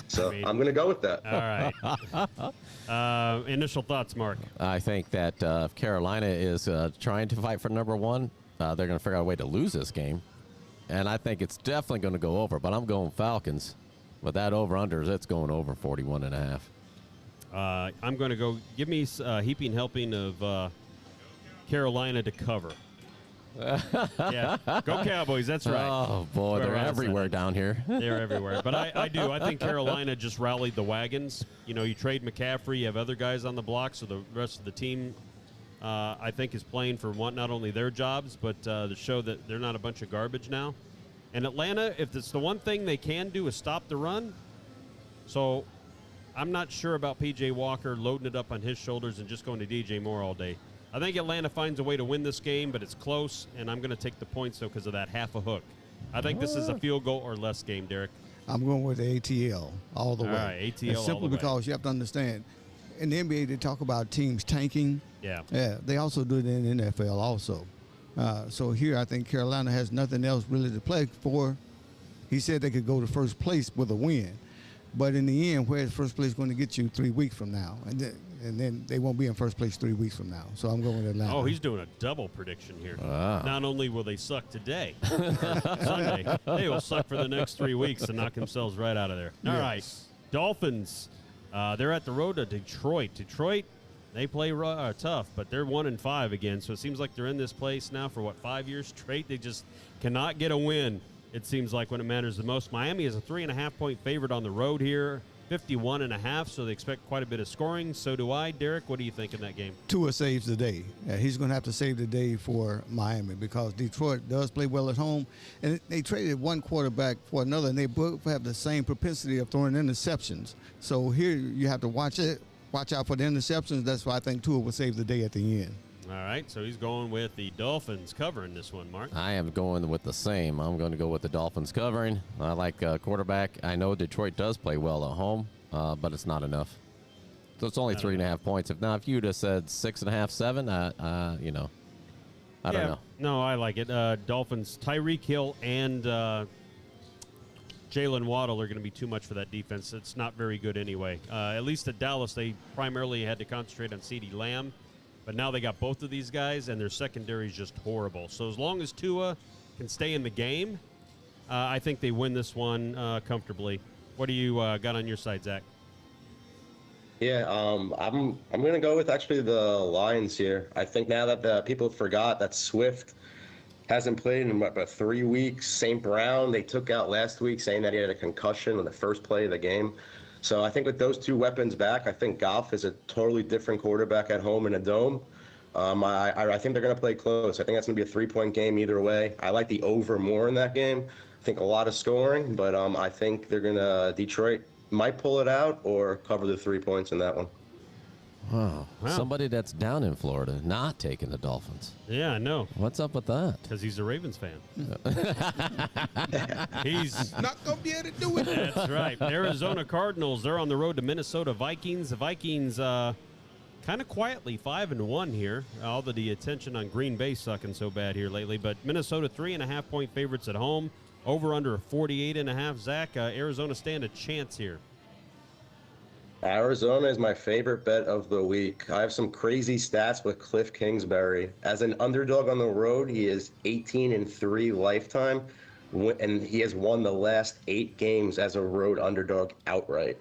So I'm going to go with that. All right. Initial thoughts, Mark. I think that if Carolina is trying to fight for number one, they're going to figure out a way to lose this game. And I think it's definitely going to go over, but I'm going Falcons. But that over-under, it's going over 41.5. I'm going to go, give me a heaping helping of Carolina to cover. Yeah, go Cowboys, that's right. Oh, boy, they're everywhere down here. They're everywhere. But I do. I think Carolina just rallied the wagons. You know, you trade McCaffrey, you have other guys on the block, so the rest of the team, I think, is playing for not only their jobs, but to show that they're not a bunch of garbage now. And Atlanta, if it's the one thing they can do is stop the run. So I'm not sure about P.J. Walker loading it up on his shoulders and just going to DJ Moore all day. I think Atlanta finds a way to win this game, but it's close, and I'm going to take the points, though, because of that half a hook. I think this is a field goal or less game, Derek. I'm going with the ATL all the way. All right, ATL it's all simply the way. because you have to understand, in the NBA, they talk about teams tanking. Yeah. Yeah, they also do it in the NFL also. So here, I think Carolina has nothing else really to play for. He said they could go to first place with a win. But in the end, where's first place going to get you 3 weeks from now? And then they won't be in first place 3 weeks from now. So I'm going with Atlanta. Oh, he's doing a double prediction here. Wow. Not only will they suck today, or Sunday, they will suck for the next 3 weeks and knock themselves right out of there. All right, Dolphins. They're at the road to Detroit. Detroit, they play tough, but they're 1-5 again. So it seems like they're in this place now for 5 years straight. They just cannot get a win. It seems like when it matters the most. Miami is a 3.5-point favorite on the road here, 51.5. So they expect quite a bit of scoring. So do I. Derek, what do you think in that game? Tua saves the day. He's going to have to save the day for Miami because Detroit does play well at home. And they traded one quarterback for another, and they both have the same propensity of throwing interceptions. So here you have to watch out for the interceptions. That's why I think Tua will save the day at the end. All right, so he's going with the Dolphins covering this one, Mark. I am going with the same. I'm going to go with the Dolphins covering. I like quarterback. I know Detroit does play well at home, but it's not enough. So it's only 3.5 points. If you'd have said 6.5, 7, I don't know. No, I like it. Dolphins, Tyreek Hill and Jalen Waddle are going to be too much for that defense. It's not very good anyway. At least at Dallas, they primarily had to concentrate on CeeDee Lamb. But now they got both of these guys, and their secondary is just horrible. So as long as Tua can stay in the game, I think they win this one comfortably. What do you got on your side, Zach? Yeah, I'm going to go with actually the Lions here. I think now that the people forgot that Swift hasn't played in about 3 weeks. St. Brown, they took out last week saying that he had a concussion on the first play of the game. So I think with those two weapons back, I think Goff is a totally different quarterback at home in a dome. I think they're going to play close. I think that's going to be a 3-point game either way. I like the over more in that game. I think a lot of scoring, but I think Detroit might pull it out or cover the 3 points in that one. Wow. Somebody that's down in Florida not taking the Dolphins. Yeah, I know. What's up with that? Because he's a Ravens fan. He's Not going to be able to do it. That's right. Arizona Cardinals, they're on the road to Minnesota Vikings. The Vikings kind of quietly 5-1 here. All the attention on Green Bay sucking so bad here lately. But Minnesota 3.5-point favorites at home. Over under 48.5. Zach, Arizona stand a chance here. Arizona is my favorite bet of the week. I have some crazy stats with Cliff Kingsbury. As an underdog on the road, he is 18-3 lifetime, and he has won the last 8 games as a road underdog outright.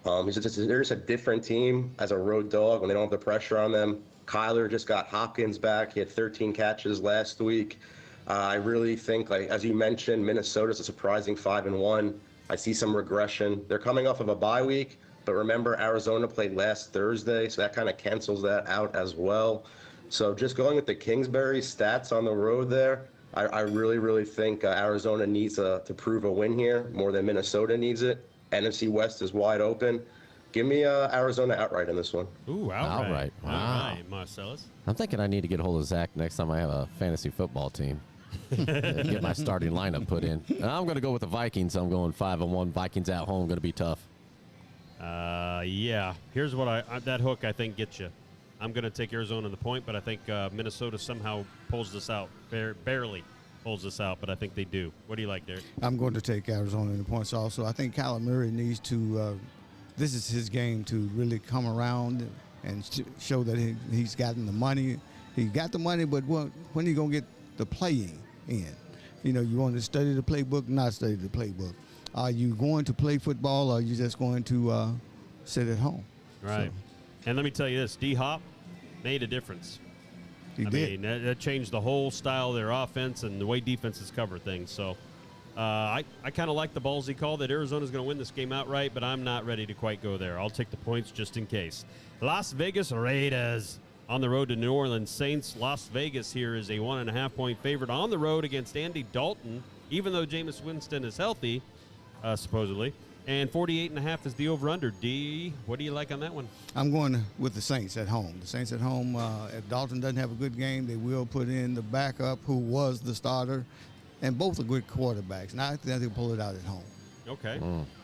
They're just a different team as a road dog when they don't have the pressure on them. Kyler just got Hopkins back. He had 13 catches last week. I really think, as you mentioned, Minnesota's a surprising 5-1. I see some regression. They're coming off of a bye week. But remember, Arizona played last Thursday, so that kind of cancels that out as well. So just going with the Kingsbury stats on the road there, I really, really think Arizona needs to prove a win here more than Minnesota needs it. NFC West is wide open. Give me Arizona outright in this one. Ooh, outright. Outright. Wow. All right, Marcellus. I'm thinking I need to get a hold of Zach next time I have a fantasy football team. Get my starting lineup put in. I'm going to go with the Vikings. I'm going 5-1. Vikings at home, going to be tough. Yeah. Here's what that hook I think gets you. I'm going to take Arizona the point, but I think Minnesota somehow pulls this out. Barely pulls this out, but I think they do. What do you like, Derek? I'm going to take Arizona in the points also. I think Kyler Murray needs to this is his game to really come around and show that he's gotten the money. He got the money, but when are you going to get the playing in? You know, you want to study the playbook, not study the playbook. Are you going to play football, or are you just going to sit at home? Right. So. And let me tell you this, D-Hop made a difference. He did. I mean, that changed the whole style of their offense and the way defenses cover things. So I kind of like the ballsy call that Arizona's going to win this game outright, but I'm not ready to quite go there. I'll take the points just in case. Las Vegas Raiders on the road to New Orleans Saints. Las Vegas here is a 1.5-point favorite on the road against Andy Dalton, even though Jameis Winston is healthy. Supposedly. And 48.5 is the over-under. D, what do you like on that one? I'm going with the Saints at home. The Saints at home, if Dalton doesn't have a good game, they will put in the backup who was the starter. And both are good quarterbacks. And I think they'll pull it out at home. Okay.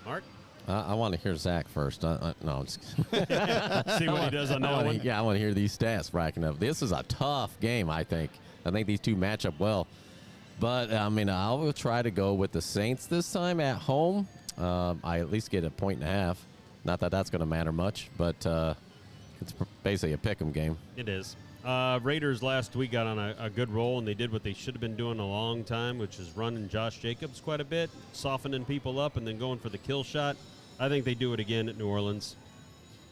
Mark? I want to hear Zach first. No, I'm just See what he does on that one. Yeah, I want to hear these stats racking up. This is a tough game, I think. I think these two match up well. But, I mean, I will try to go with the Saints this time at home. I at least get a 1.5. Not that that's going to matter much, but it's basically a pick-em game. It is. Raiders last week got on a good roll, and they did what they should have been doing a long time, which is running Josh Jacobs quite a bit, softening people up, and then going for the kill shot. I think they do it again at New Orleans.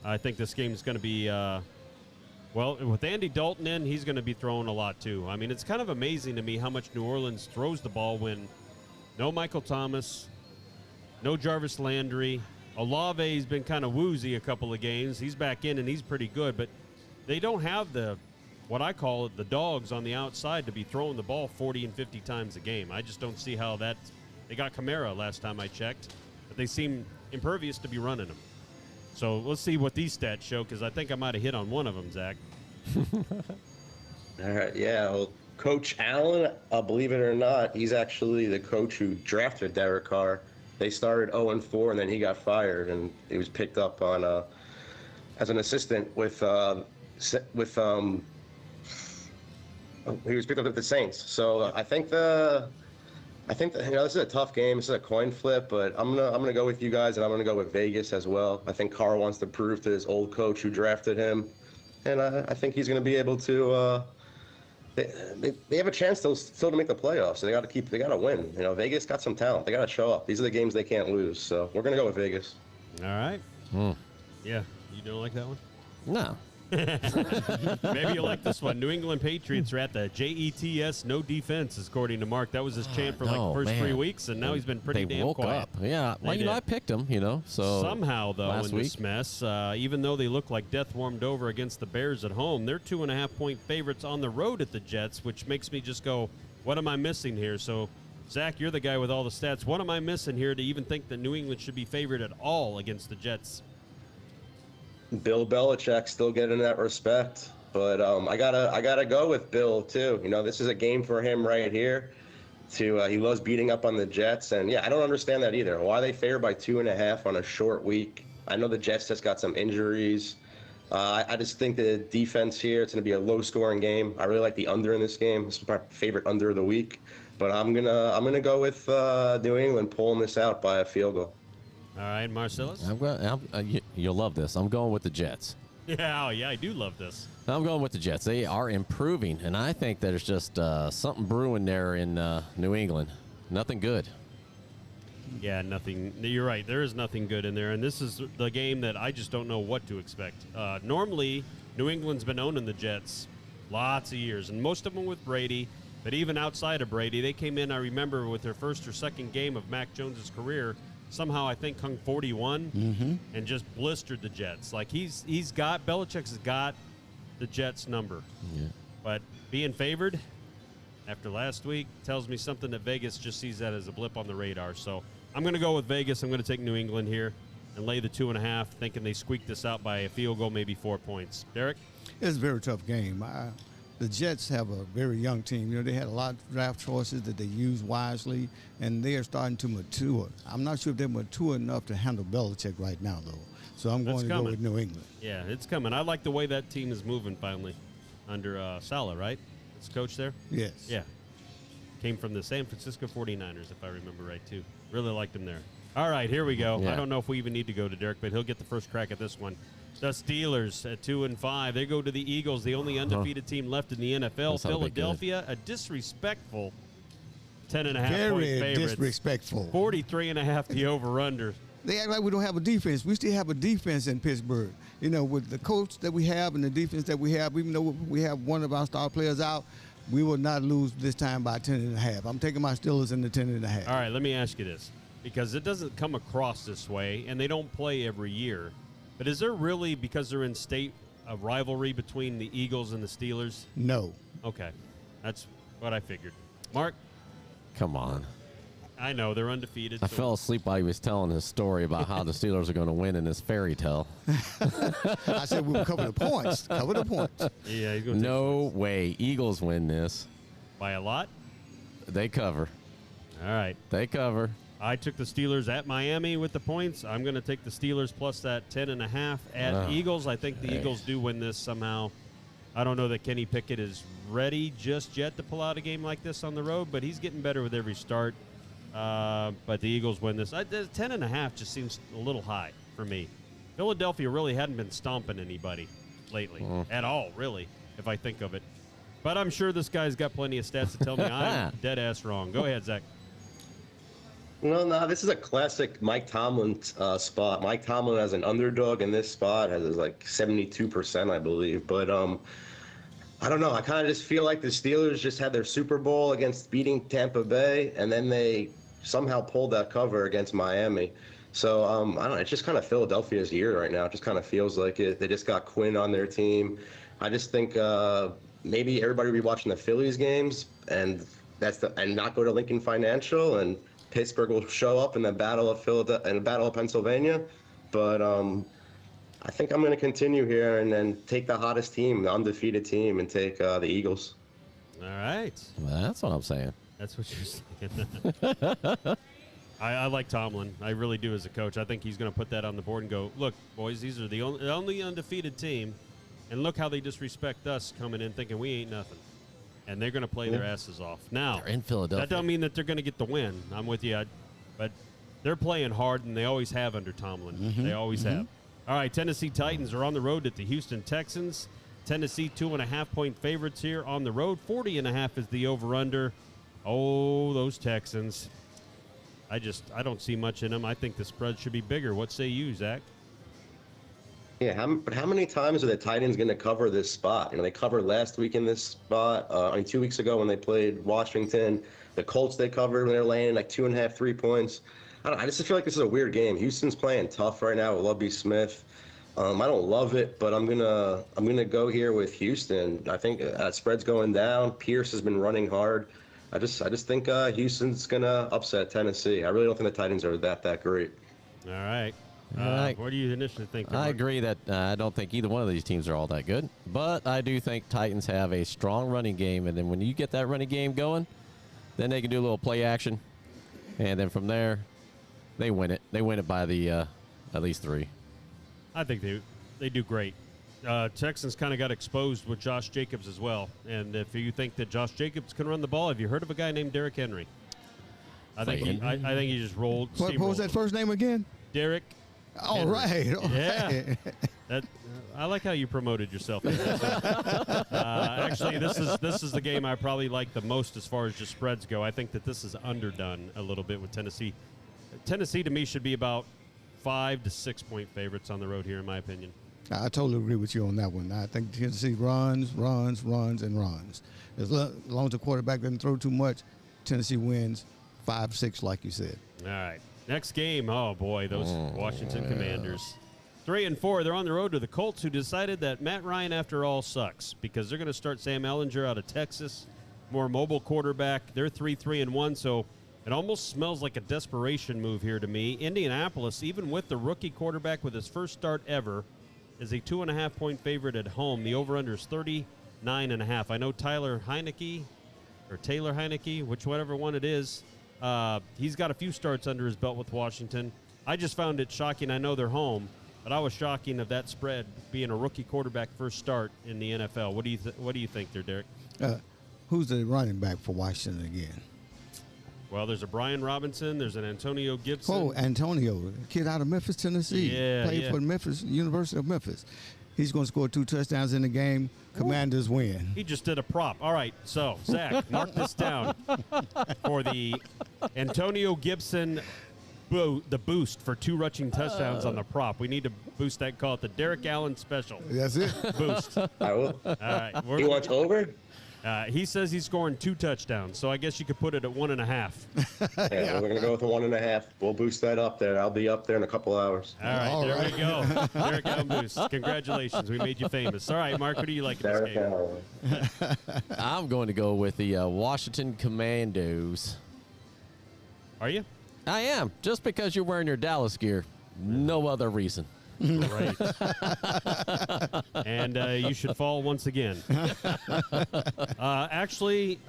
I think this game is going to be, well, with Andy Dalton in, he's going to be throwing a lot too. I mean, it's kind of amazing to me how much New Orleans throws the ball when no Michael Thomas, no Jarvis Landry. Olave's been kind of woozy a couple of games. He's back in, and he's pretty good, but they don't have what I call it, the dogs on the outside to be throwing the ball 40 and 50 times a game. I just don't see how that. They got Kamara last time I checked, but they seem impervious to be running them. So let's see what these stats show, because I think I might have hit on one of them, Zach. All right, yeah. Well, Coach Allen, believe it or not, he's actually the coach who drafted Derek Carr. They started 0-4, and then he got fired, and he was picked up on as an assistant with he was picked up with the Saints. So I think this is a tough game. This is a coin flip, but I'm gonna go with you guys, and I'm gonna go with Vegas as well. I think Carr wants to prove to his old coach who drafted him, and I think he's gonna be able to. They have a chance still to make the playoffs. So they got to win. Vegas got some talent. They got to show up. These are the games they can't lose. So we're gonna go with Vegas. All right. Yeah, you don't like that one? No. Maybe you like this one. New England Patriots are at the JETS, no defense, according to Mark. That was his chant for the first 3 weeks, and now he's been pretty damn woke quiet. Up. Yeah, well, I picked him, so somehow, though, in week. this mess, even though they look like death warmed over against the Bears at home, they're 2.5-point favorites on the road at the Jets, which makes me just go, what am I missing here? So, Zach, you're the guy with all the stats. What am I missing here to even think that New England should be favored at all against the Jets? Bill Belichick still getting that respect, but I gotta go with Bill too. This is a game for him right here. He loves beating up on the Jets, and yeah, I don't understand that either. Why they favored by 2.5 on a short week? I know the Jets just got some injuries. I just think the defense here, it's gonna be a low-scoring game. I really like the under in this game. This is my favorite under of the week, but I'm gonna go with New England pulling this out by a field goal. All right, Marcellus? You'll love this. I'm going with the Jets. Yeah, I do love this. I'm going with the Jets. They are improving, and I think there's just something brewing there in New England. Nothing good. Yeah, nothing. You're right. There is nothing good in there, and this is the game that I just don't know what to expect. Normally, New England's been owning the Jets lots of years, and most of them with Brady. But even outside of Brady, they came in, I remember, with their first or second game of Mac Jones's career, somehow I think hung 41 and just blistered the Jets. Like Belichick's got the Jets number. Yeah. But being favored after last week tells me something that Vegas just sees that as a blip on the radar. So I'm going to go with Vegas. I'm going to take New England here and lay the 2.5, thinking they squeak this out by a field goal, maybe 4 points. Derek? It's a very tough game. The Jets have a very young team. They had a lot of draft choices that they used wisely, and they are starting to mature. I'm not sure if they're mature enough to handle Belichick right now, though. So I'm going to go with New England. Yeah, it's coming. I like the way that team is moving finally under Saleh, right? It's coach there? Yes. Yeah. Came from the San Francisco 49ers, if I remember right, too. Really liked him there. All right, here we go. Yeah. I don't know if we even need to go to Derek, but he'll get the first crack at this one. The Steelers at 2-5. They go to the Eagles, the only undefeated team left in the NFL. Philadelphia, a disrespectful 10.5 point favorites. Very disrespectful. 43.5 the over-under. They act like we don't have a defense. We still have a defense in Pittsburgh. With the coach that we have and the defense that we have, even though we have one of our star players out, we will not lose this time by 10.5. I'm taking my Steelers in the 10.5. All right, let me ask you this, because it doesn't come across this way, and they don't play every year. But is there really, because they're in state, a rivalry between the Eagles and the Steelers? No. Okay. That's what I figured. Mark? Come on. I know, they're undefeated. I fell asleep while he was telling his story about how the Steelers are going to win in this fairy tale. I said we'll cover the points. Cover the points. Yeah, he's going to No way. Eagles win this. by a lot? They cover. All right. They cover. I took the Steelers at Miami with the points. I'm going to take the Steelers plus that 10.5 at Eagles. I think the Eagles do win this somehow. I don't know that Kenny Pickett is ready just yet to pull out a game like this on the road, but he's getting better with every start. But the Eagles win this. 10.5 just seems a little high for me. Philadelphia really hadn't been stomping anybody lately at all, really, if I think of it. But I'm sure this guy's got plenty of stats to tell me I'm dead-ass wrong. Go ahead, Zach. No, this is a classic Mike Tomlin spot. Mike Tomlin as an underdog in this spot has like 72%, I believe. But I don't know. I kind of just feel like the Steelers just had their Super Bowl against beating Tampa Bay, and then they somehow pulled that cover against Miami. So I don't know. It's just kind of Philadelphia's year right now. It just kind of feels like it. They just got Quinn on their team. I just think maybe everybody will be watching the Phillies games, and not go to Lincoln Financial, and Pittsburgh will show up in the Battle of Pennsylvania. But I think I'm going to continue here and then take the hottest team, the undefeated team, and take the Eagles. All right. That's what I'm saying. That's what you're saying. I like Tomlin. I really do as a coach. I think he's going to put that on the board and go, look, boys, these are the only undefeated team, and look how they disrespect us coming in thinking we ain't nothing. And they're going to play their asses off. Now, they're in Philadelphia. That don't mean that they're going to get the win. I'm with you. But they're playing hard, and they always have under Tomlin. They always have. All right, Tennessee Titans are on the road at the Houston Texans. Tennessee 2.5-point favorites here on the road. 40.5 is the over-under. Oh, those Texans. I don't see much in them. I think the spread should be bigger. What say you, Zach? Yeah, how many times are the Titans going to cover this spot? They covered last week in this spot. 2 weeks ago when they played Washington. The Colts they covered when they're laying like 2.5, 3 points. I just feel like this is a weird game. Houston's playing tough right now with Lovie Smith. I don't love it, but I'm gonna go here with Houston. I think spread's going down. Pierce has been running hard. I just think Houston's gonna upset Tennessee. I really don't think the Titans are that great. All right. What do you initially think? I agree that I don't think either one of these teams are all that good, but I do think Titans have a strong running game, and then when you get that running game going, then they can do a little play action, and then from there, they win it. They win it by the at least 3. I think they do great. Texans kind of got exposed with Josh Jacobs as well, and if you think that Josh Jacobs can run the ball, have you heard of a guy named Derrick Henry? I think he just rolled. What was that first name again? Derrick. All right. Yeah. I like how you promoted yourself. Actually, this is the game I probably like the most as far as just spreads go. I think that this is underdone a little bit with Tennessee. Tennessee, to me, should be about 5 to 6 point favorites on the road here, in my opinion. I totally agree with you on that one. I think Tennessee runs. As long as the quarterback doesn't throw too much, Tennessee wins 5-6, like you said. All right. Next game. Oh, boy, those Washington Commanders. 3-4. They're on the road to the Colts, who decided that Matt Ryan, after all, sucks because they're going to start Sam Ehlinger out of Texas, more mobile quarterback. They're 3-1, so it almost smells like a desperation move here to me. Indianapolis, even with the rookie quarterback with his first start ever, is a 2.5-point favorite at home. The over-under is 39.5. I know Taylor Heineke, whichever one it is, he's got a few starts under his belt with Washington. I just found it shocking. I know they're home, but I was shocking of that spread being a rookie quarterback first start in the NFL. What do you think there, Derek? Who's the running back for Washington again? Well, there's a Brian Robinson. There's an Antonio Gibson. Oh, Antonio, kid out of Memphis, Tennessee. Yeah, Played for University of Memphis. He's going to score 2 touchdowns in the game. Commanders win. He just did a prop. All right, so, Zach, mark this down for the Antonio Gibson the boost for 2 rushing touchdowns on the prop. We need to boost that. Call it the Derek Allen special. That's it. Boost. I will. All right. He wants over? He says he's scoring 2 touchdowns, so I guess you could put it at 1.5. Yeah, we're going to go with a 1.5. We'll boost that up there. I'll be up there in a couple hours. All right, we go. Derek Allen boost. Congratulations. We made you famous. All right, Mark, what do you like in this game? I'm going to go with the Washington Commandos. Are you? I am. Just because you're wearing your Dallas gear. No other reason. Right. And you should fall once again. Actually,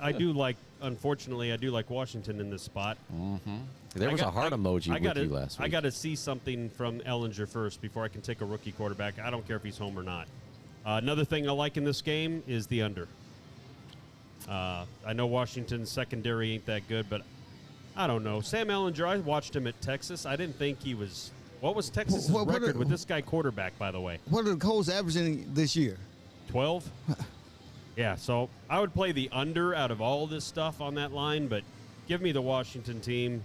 unfortunately, I do like Washington in this spot. Mm-hmm. There was a heart emoji with you last week. I got to see something from Ellinger first before I can take a rookie quarterback. I don't care if he's home or not. Another thing I like in this game is the under. I know Washington's secondary ain't that good, but I don't know. Sam Ellinger, I watched him at Texas. I didn't think he was. What was Texas' record with this guy quarterback, by the way? What are the Colts averaging this year? 12? Yeah, so I would play the under out of all this stuff on that line, but give me the Washington team.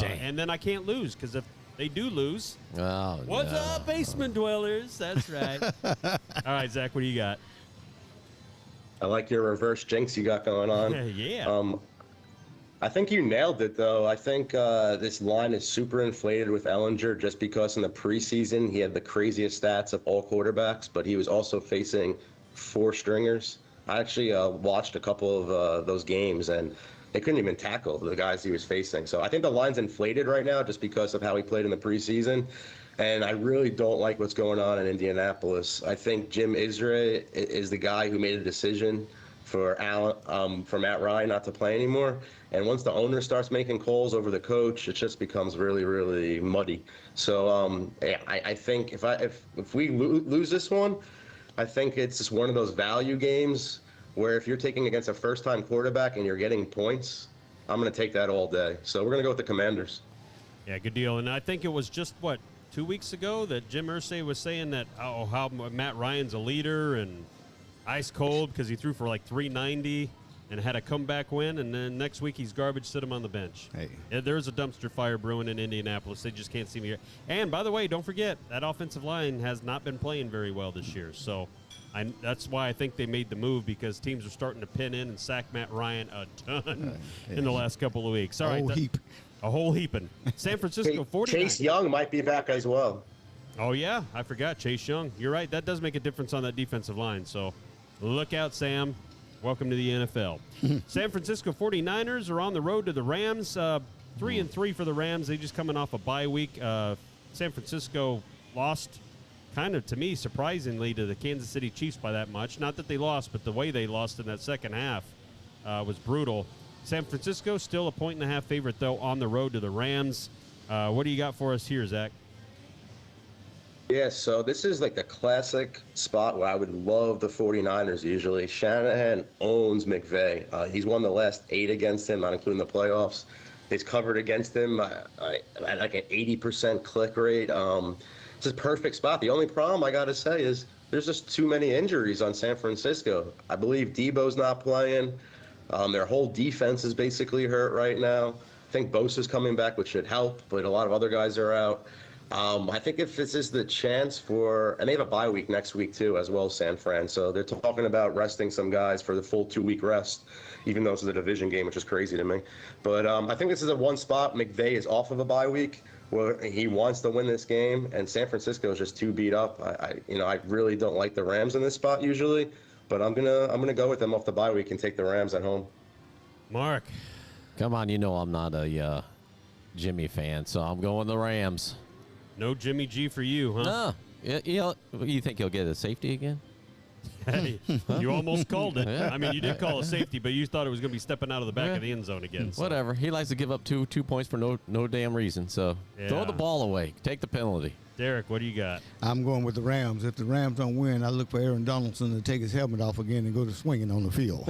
And then I can't lose, because if they do lose, what's up, basement dwellers? That's right. All right, Zach, what do you got? I like your reverse jinx you got going on. Yeah. I think you nailed it, though. I think this line is super inflated with Ellinger just because in the preseason he had the craziest stats of all quarterbacks, but he was also facing 4 stringers. I actually watched a couple of those games, and they couldn't even tackle the guys he was facing. So I think the line's inflated right now just because of how he played in the preseason. And I really don't like what's going on in Indianapolis. I think Jim Israel is the guy who made a decision for Matt Ryan not to play anymore. And once the owner starts making calls over the coach, it just becomes really, really muddy. So I think if we lose this one, I think it's just one of those value games where if you're taking against a first-time quarterback and you're getting points, I'm going to take that all day. So we're going to go with the Commanders. Yeah, good deal. And I think it was just, 2 weeks ago that Jim Irsay was saying that, how Matt Ryan's a leader and ice cold because he threw for 390 and had a comeback win, and then next week he's garbage, sit him on the bench. Hey. There's a dumpster fire brewing in Indianapolis. They just can't see me here. And, by the way, don't forget, that offensive line has not been playing very well this year. So that's why I think they made the move, because teams are starting to pin in and sack Matt Ryan a ton in the last couple of weeks. All right, a whole heaping. San Francisco 49ers. Chase Young might be back as well. Oh, yeah. I forgot. Chase Young. You're right. That does make a difference on that defensive line. So look out, Sam. Welcome to the NFL. San Francisco 49ers are on the road to the Rams. 3-3 for the Rams. They just coming off a bye week. San Francisco lost, kind of, to me, surprisingly, to the Kansas City Chiefs by that much. Not that they lost, but the way they lost in that second half was brutal. San Francisco still a 1.5 favorite, though, on the road to the Rams. What do you got for us here, Zach? Yeah, so this is like the classic spot where I would love the 49ers usually. Shanahan owns McVay. He's won the last 8 against him, not including the playoffs. He's covered against him at like an 80% click rate. It's a perfect spot. The only problem I got to say is there's just too many injuries on San Francisco. I believe Debo's not playing. Their whole defense is basically hurt right now. I think Bosa's coming back, which should help, but a lot of other guys are out. I think if this is the chance and they have a bye week next week too, as well as San Fran. So they're talking about resting some guys for the full 2-week rest, even though it's a division game, which is crazy to me. But I think this is a one spot. McVay is off of a bye week where he wants to win this game, and San Francisco is just too beat up. I really don't like the Rams in this spot usually, but I'm gonna go with them off the bye week and take the Rams at home. Mark, come on, I'm not a Jimmy fan, so I'm going the Rams. No Jimmy G for you, huh? No. You think he'll get a safety again? Hey, you almost called it. I mean, you did call a safety, but you thought it was going to be stepping out of the back of the end zone again. So. Whatever. He likes to give up two points for no damn reason. So throw the ball away. Take the penalty. Derek, what do you got? I'm going with the Rams. If the Rams don't win, I look for Aaron Donaldson to take his helmet off again and go to swinging on the field.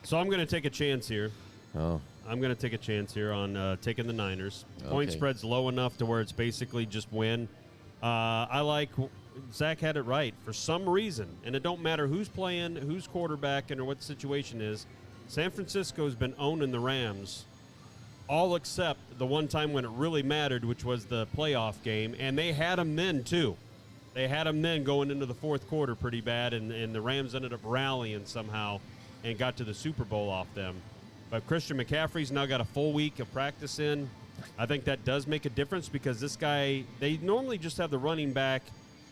So I'm going to take a chance here. Oh. I'm going to take a chance here on taking the Niners. Point spread's low enough to where it's basically just win. I like Zach had it right. For some reason, and it don't matter who's playing, who's quarterbacking, or what the situation is, San Francisco's been owning the Rams, all except the one time when it really mattered, which was the playoff game, and they had them then, too. They had them then going into the fourth quarter pretty bad, and the Rams ended up rallying somehow and got to the Super Bowl off them. But Christian McCaffrey's now got a full week of practice in. I think that does make a difference because this guy, they normally just have the running back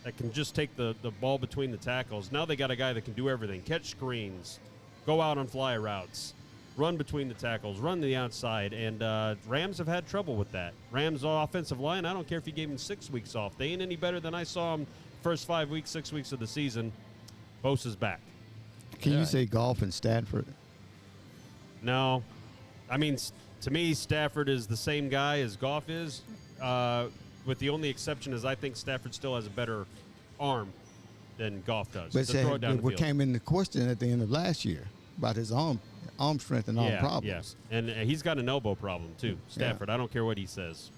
that can just take the ball between the tackles. Now they got a guy that can do everything, catch screens, go out on fly routes. run between the tackles, run the outside, and Rams have had trouble with that. Rams offensive line, I don't care if you gave them 6 weeks off. They ain't any better than I saw them first 5 weeks, 6 weeks of the season. Bosa's back. Can you say Goff and Stafford? No. I mean, to me, Stafford is the same guy as Goff is, with the only exception is I think Stafford still has a better arm than Goff does. But to throw it down the what field. came into question at the end of last year about his arm strength and arm problems. Yes, and he's got an elbow problem too. Stafford, I don't care what he says.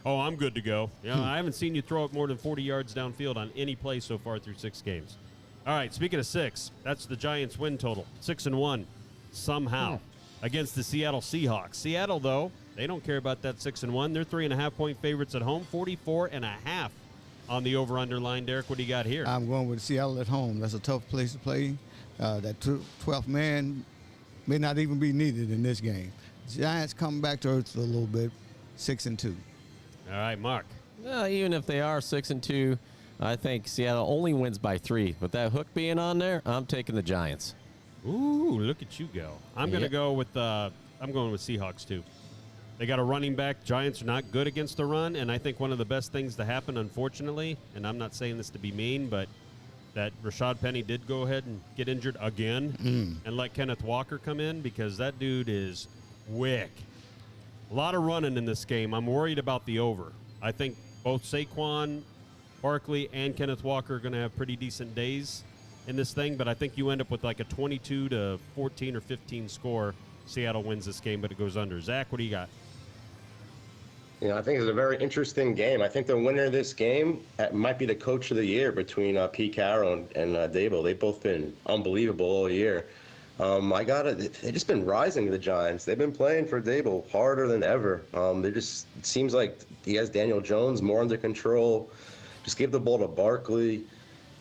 Oh, I'm good to go. I haven't seen you throw it more than 40 yards downfield on any play so far through 6 games. All right, speaking of 6, that's the Giants' win total, 6-1 somehow against the Seattle Seahawks. Seattle, though, they don't care about that 6-1. They're 3.5-point favorites at home, 44.5 on the over/under line. Derek, what do you got here? I'm going with Seattle at home. That's a tough place to play. That 12th man may not even be needed in this game. Giants come back to earth a little bit, 6-2. All right, Mark. Well, even if they are 6-2, I think Seattle only wins by 3. With that hook being on there, I'm taking the Giants. Ooh, look at you go. I'm going to go with I'm going with Seahawks too. They got a running back. Giants are not good against the run, and I think one of the best things to happen, unfortunately, and I'm not saying this to be mean, but that Rashad Penny did go ahead and get injured again and let Kenneth Walker come in because that dude is wick. A lot of running in this game. I'm worried about the over. I think both Saquon Barkley and Kenneth Walker are going to have pretty decent days in this thing, but I think you end up with like a 22-14 or 15 score. Seattle wins this game, but it goes under. Zach, what do you got? I think it's a very interesting game. I think the winner of this game might be the coach of the year between Pete Carroll and Dable. They've both been unbelievable all year. They've just been rising, the Giants. They've been playing for Dable harder than ever. It seems like he has Daniel Jones more under control. Just give the ball to Barkley.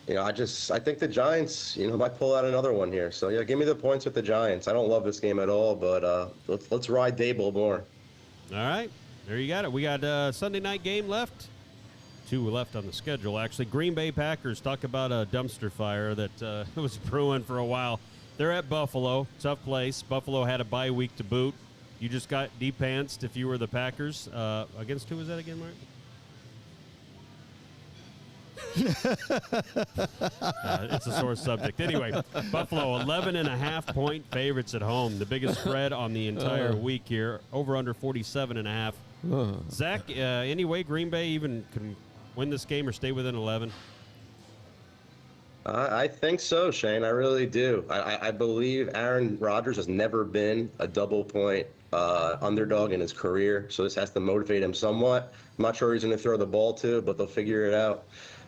I think the Giants, might pull out another one here. So, give me the points with the Giants. I don't love this game at all, but let's ride Dable more. All right. There you got it. We got a Sunday night game left. 2 left on the schedule, actually. Green Bay Packers, talk about a dumpster fire that was brewing for a while. They're at Buffalo. Tough place. Buffalo had a bye week to boot. You just got depantsed if you were the Packers. Against who was that again, Mark? It's a sore subject. Anyway, Buffalo 11.5-point favorites at home. The biggest spread on the entire week here. Over under 47.5. Zach, any way Green Bay even can win this game or stay within 11? I think so, Shane. I really do. I believe Aaron Rodgers has never been a double-point underdog in his career, so this has to motivate him somewhat. I'm not sure he's going to throw the ball to, but they'll figure it out.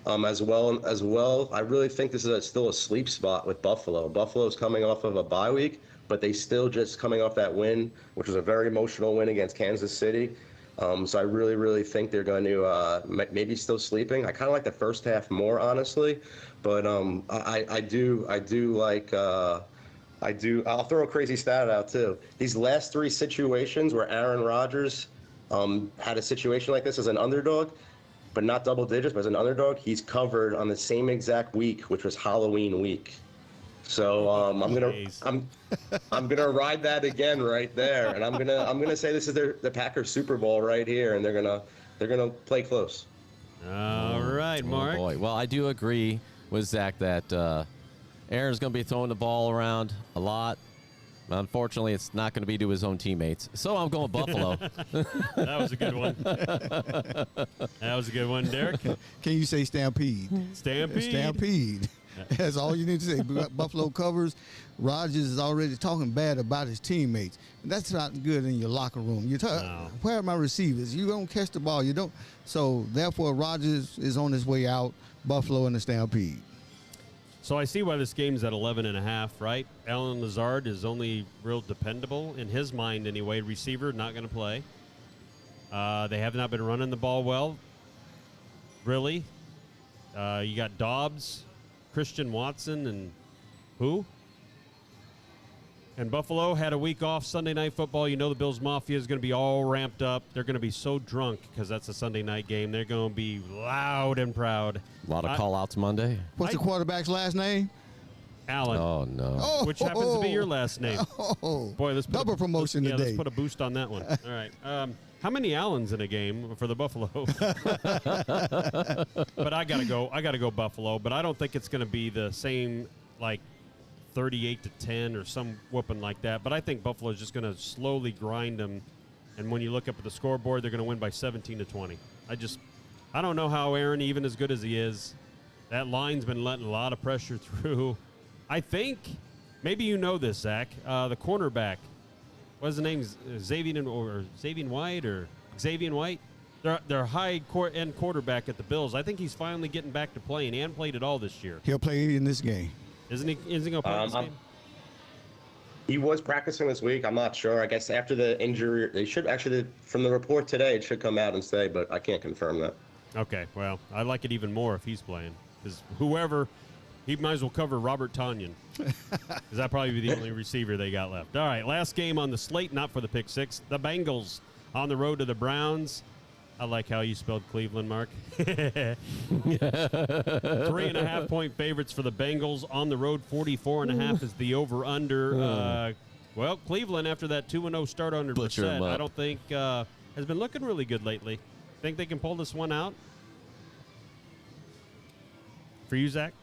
As well, I really think this is still a sleep spot with Buffalo. Buffalo's coming off of a bye week, but they still just coming off that win, which was a very emotional win against Kansas City. So I really, really think they're going to maybe still sleeping. I kind of like the first half more, honestly, but I do like. I'll throw a crazy stat out too. These last 3 situations where Aaron Rodgers had a situation like this as an underdog, but not double digits, but as an underdog, he's covered on the same exact week, which was Halloween week. So I'm gonna ride that again right there, and I'm gonna say this is the Packers Super Bowl right here, and they're gonna play close. All right, Mark. Oh boy. Well, I do agree with Zach that Aaron's gonna be throwing the ball around a lot. Unfortunately, it's not going to be to his own teammates. So I'm going Buffalo. That was a good one. That was a good one, Derek. Can you say Stampede? Stampede. That's all you need to say. Buffalo covers. Rodgers is already talking bad about his teammates. That's not good in your locker room. Where are my receivers? You don't catch the ball. You don't. So, therefore, Rodgers is on his way out. Buffalo and the Stampede. So I see why this game's at 11.5, right? Allen Lazard is only real dependable, in his mind anyway. Receiver, not going to play. They have not been running the ball well, really. You got Dobbs, Christian Watson, and who? And Buffalo had a week off Sunday Night Football. You know the Bills Mafia is going to be all ramped up. They're going to be so drunk because that's a Sunday night game. They're going to be loud and proud. A lot of call-outs Monday. What's the quarterback's last name? Allen. Oh, no. Oh, Which happens to be your last name. Oh, Boy, let's put double promotion let's today. put a boost on that one. All right. How many Allens in a game for the Buffalo? But I gotta go Buffalo. But I don't think it's gonna be the same, like 38-10 or some whooping like that. But I think Buffalo's just gonna slowly grind them. And when you look up at the scoreboard, they're gonna win by 17-20. I don't know how Aaron, even as good as he is, that line's been letting a lot of pressure through. I think, maybe you know this, Zach, the cornerback, what's the name, Xavier White? Their high-end quarterback at the Bills. I think he's finally getting back to playing and played it all this year. He'll play in this game. Isn't he going to play this game? He was practicing this week. I'm not sure. I guess after the injury, they should actually, from the report today, it should come out and say, but I can't confirm that. Okay, well, I like it even more if he's playing. Because whoever, he might as well cover Robert Tonyan. Because that'd probably be the only receiver they got left. All right, last game on the slate, not for the pick six. The Bengals on the road to the Browns. I like how you spelled Cleveland, Mark. 3.5 point favorites for the Bengals on the road. 44.5 is the over-under. Well, Cleveland, after that 2-0 start under Brissett, I don't think has been looking really good lately. Think they can pull this one out? For you, Zach?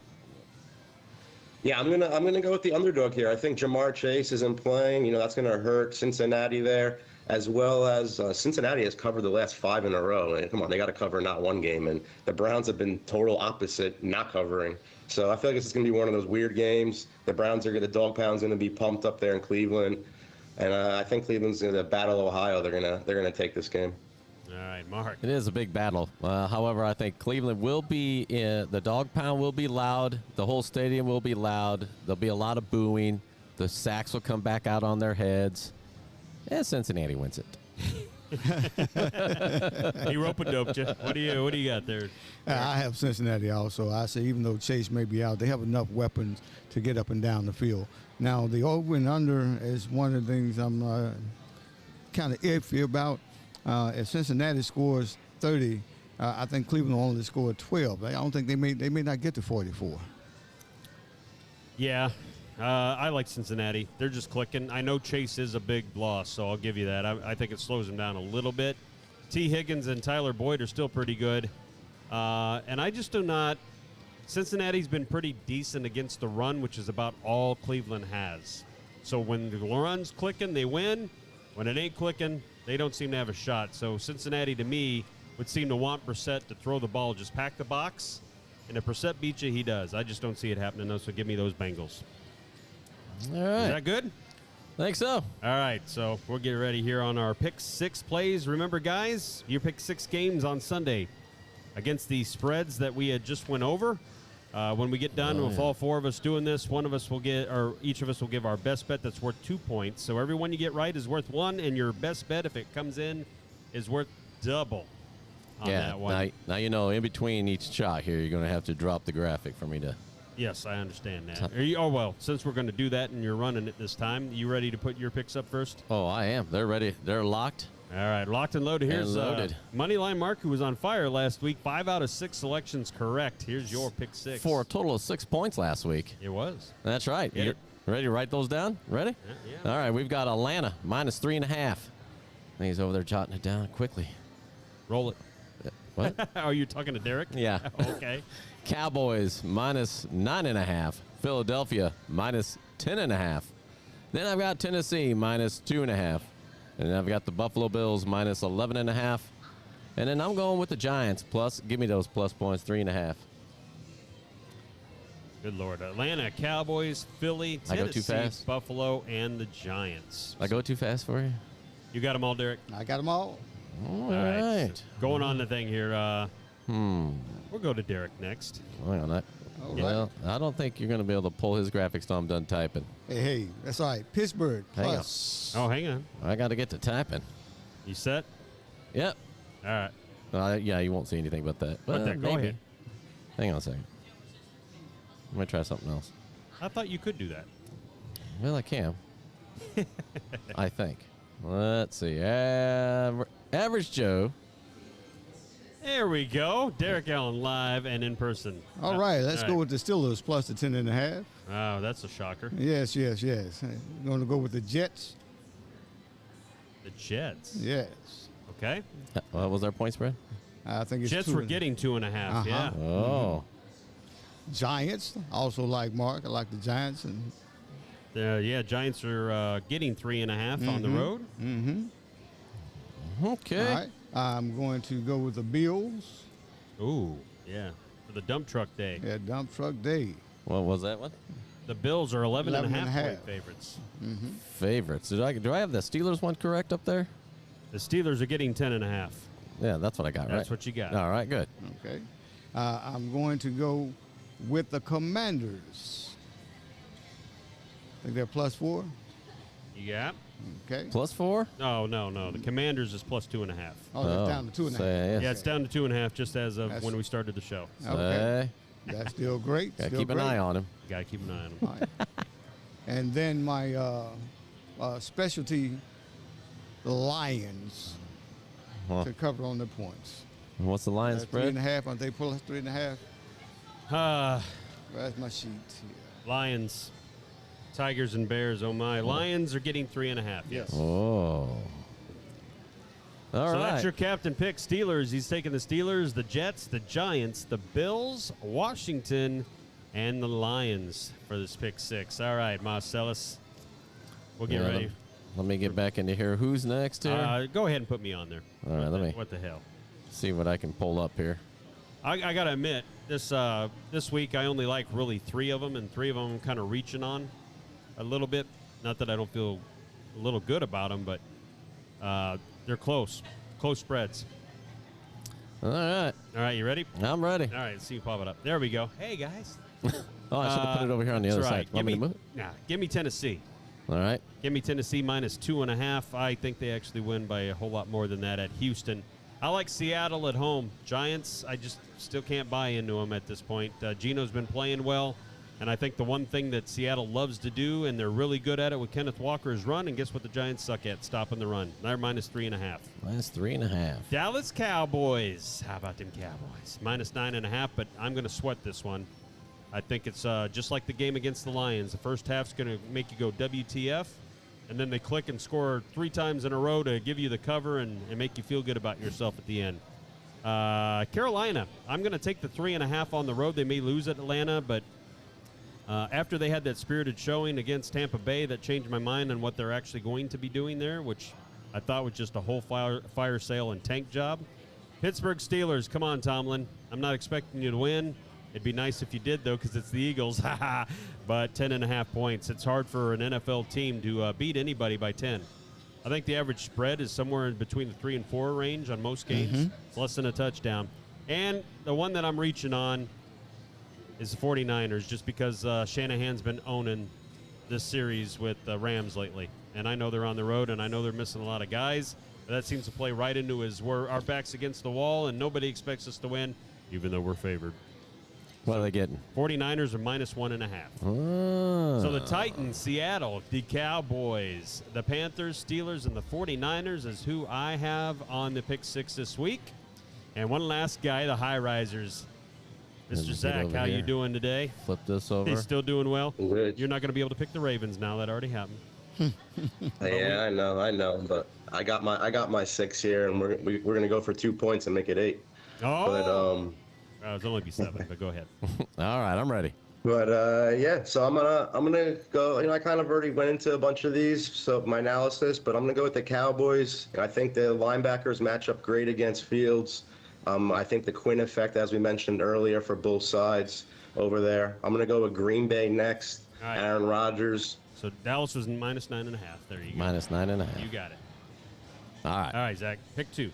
Yeah, I'm gonna go with the underdog here. I think Jamar Chase isn't playing. You know, that's gonna hurt Cincinnati there, as well as Cincinnati has covered the last 5 in a row. And come on, they got to cover not one game, and the Browns have been total opposite, not covering. So I feel like this is gonna be one of those weird games. The Browns the dog pound's gonna be pumped up there in Cleveland, and I think Cleveland's gonna battle Ohio. They're gonna take this game. All right, Mark. It is a big battle. However, I think Cleveland will be the dog pound will be loud. The whole stadium will be loud. There'll be a lot of booing. The sacks will come back out on their heads. And Cincinnati wins it. He rope-a-doped you. What do you got there? I have Cincinnati also. I say even though Chase may be out, they have enough weapons to get up and down the field. Now, the over and under is one of the things I'm kind of iffy about. If Cincinnati scores 30, I think Cleveland will only score 12. I don't think they may not get to 44. Yeah, I like Cincinnati. They're just clicking. I know Chase is a big loss, so I'll give you that. I think it slows them down a little bit. T. Higgins and Tyler Boyd are still pretty good. And I just do not – Cincinnati's been pretty decent against the run, which is about all Cleveland has. So when the run's clicking, they win. When it ain't clicking, they don't seem to have a shot. So Cincinnati, to me, would seem to want Brissett to throw the ball, just pack the box. And if Brissett beats you, he does. I just don't see it happening, though, so give me those Bengals. All right. Is that good? I think so. All right, so we'll get ready here on our Pick 6 plays. Remember, guys, your Pick 6 games on Sunday against the spreads that we had just went over. When we get done with all 4 of us doing this, each of us will give our best bet that's worth 2 points. So every one you get right is worth 1, and your best bet, if it comes in, is worth double on that one. Now you know, in between each shot here, you're going to have to drop the graphic for me to. Yes, I understand that. Well, since we're going to do that and you're running it this time, you ready to put your picks up first? Oh, I am. They're ready. They're locked. All right, locked and loaded. Here's loaded. Moneyline Mark, who was on fire last week. 5 out of 6 selections correct. Here's your Pick 6. For a total of 6 points last week. It was. That's right. Get You it. ready to write those down? Ready? Yeah. All right, we've got Atlanta -3.5. He's over there jotting it down quickly. Roll it. What? Are you talking to Derek? Yeah. Okay. Cowboys -9.5. Philadelphia -10.5. Then I've got Tennessee -2.5. And then I've got the Buffalo Bills -11.5. And then I'm going with the Giants plus. Give me those plus points, 3.5. Good Lord. Atlanta, Cowboys, Philly, I go too Tennessee, fast? Buffalo, and the Giants. I go too fast for you? You got them all, Derek? I got them all. All right. right. So going on the thing here. We'll go to Derek next. Hang on that. All Well, I don't think you're going to be able to pull his graphics till I'm done typing. Hey, that's all right. Pittsburgh Hang on. plus. Oh, hang on. I got to get to typing. You set? Yep. All right. Yeah, you won't see anything but that. But there, go maybe. ahead. Hang on a second. I'm going to try something else. I thought you could do that. Well, I can. I think. Let's see. Average Joe There we go. Derek Allen live and in person. All right, let's go with the Steelers plus the 10.5. Oh, that's a shocker. Yes. We're going to go with the Jets. The Jets. Yes. Okay. What was our point spread? I think it's Jets were getting 2.5. Yeah. Oh. Giants. Also like Mark. I like the Giants. And Giants are getting 3.5 on the road. Okay. all right, I'm going to go with the Bills. Ooh, yeah. For the dump truck day. Yeah, dump truck day. What was that one? The Bills are 11.5 11.5. point favorites. Favorites. Do I have the Steelers one correct up there? The Steelers are getting 10.5. Yeah, that's what I got, right? That's what you got. All right, good. Okay. I'm going to go with the Commanders. I think they're +4. You got? Okay. +4? No. The Commanders is +2.5. Oh, that's down to 2.5. Yeah, it's down to 2.5 just as of when we started the show. Okay. That's still great. Gotta keep an eye on him. Got to keep an eye on him. All right. And then my specialty, the Lions, to cover on the points. What's the Lions spread? 3.5. Aren't they plus 3.5? That's my sheet here. Lions, Tigers, and Bears. Oh my! Lions are getting 3.5. Yes. Oh. All right. So that's your captain pick. Steelers. He's taking the Steelers, the Jets, the Giants, the Bills, Washington, and the Lions for this pick 6. All right, Marcellus. We'll get ready. Let me get back into here. Who's next here? Go ahead and put me on there. All right, let me. What the hell? See what I can pull up here. I got to admit, this week I only like really 3 of them, and 3 of them I'm kind of reaching on a little bit. Not that I don't feel a little good about them, but they're close spreads. All right. All right, you ready? I'm ready. All right, let's see you pop it up. There we go. Hey, guys. Oh, I should have put it over here on the other That's right. side. Want me to move it? Give me Tennessee. All right. Give me Tennessee -2.5. I think they actually win by a whole lot more than that at Houston. I like Seattle at home. Giants, I just still can't buy into them at this point. Geno's been playing well, and I think the one thing that Seattle loves to do, and they're really good at it with Kenneth Walker, is run. And guess what the Giants suck at? Stopping the run. They're -3.5. -3.5. Dallas Cowboys. How about them Cowboys? -9.5, but I'm going to sweat this one. I think it's just like the game against the Lions. The first half's going to make you go WTF, and then they click and score 3 times in a row to give you the cover and make you feel good about yourself at the end. Carolina, I'm going to take the 3.5 on the road. They may lose at Atlanta, but after they had that spirited showing against Tampa Bay, that changed my mind on what they're actually going to be doing there, which I thought was just a whole fire sale and tank job. Pittsburgh Steelers, come on, Tomlin. I'm not expecting you to win. It'd be nice if you did, though, because it's the Eagles. But 10.5 points. It's hard for an NFL team to beat anybody by 10. I think the average spread is somewhere in between the 3 and 4 range on most games. It's less than a touchdown. And the one that I'm reaching on is the 49ers, just because Shanahan's been owning this series with the Rams lately. And I know they're on the road, and I know they're missing a lot of guys. But that seems to play right into our back's against the wall, and nobody expects us to win, even though we're favored. What are they getting? 49ers are -1.5. So the Titans, Seattle, the Cowboys, the Panthers, Steelers, and the 49ers is who I have on the pick 6 this week. And one last guy, the high risers. Mr. Zach, how you doing today? Flip this over. He's still doing well? Good. You're not going to be able to pick the Ravens now. That already happened. Yeah, I know, but I got my 6 here, and we're gonna go for 2 points and make it 8. Oh, it's only be 7, but go ahead. All right, I'm ready. But yeah, so I'm gonna go. I kind of already went into a bunch of these, so my analysis. But I'm gonna go with the Cowboys. I think the linebackers match up great against Fields. I think the Quinn effect, as we mentioned earlier, for both sides over there. I'm gonna go with Green Bay next. All right. Aaron Rodgers. So Dallas was -9.5. There you go. -9.5. You got it. All right. All right, Zach, pick 2.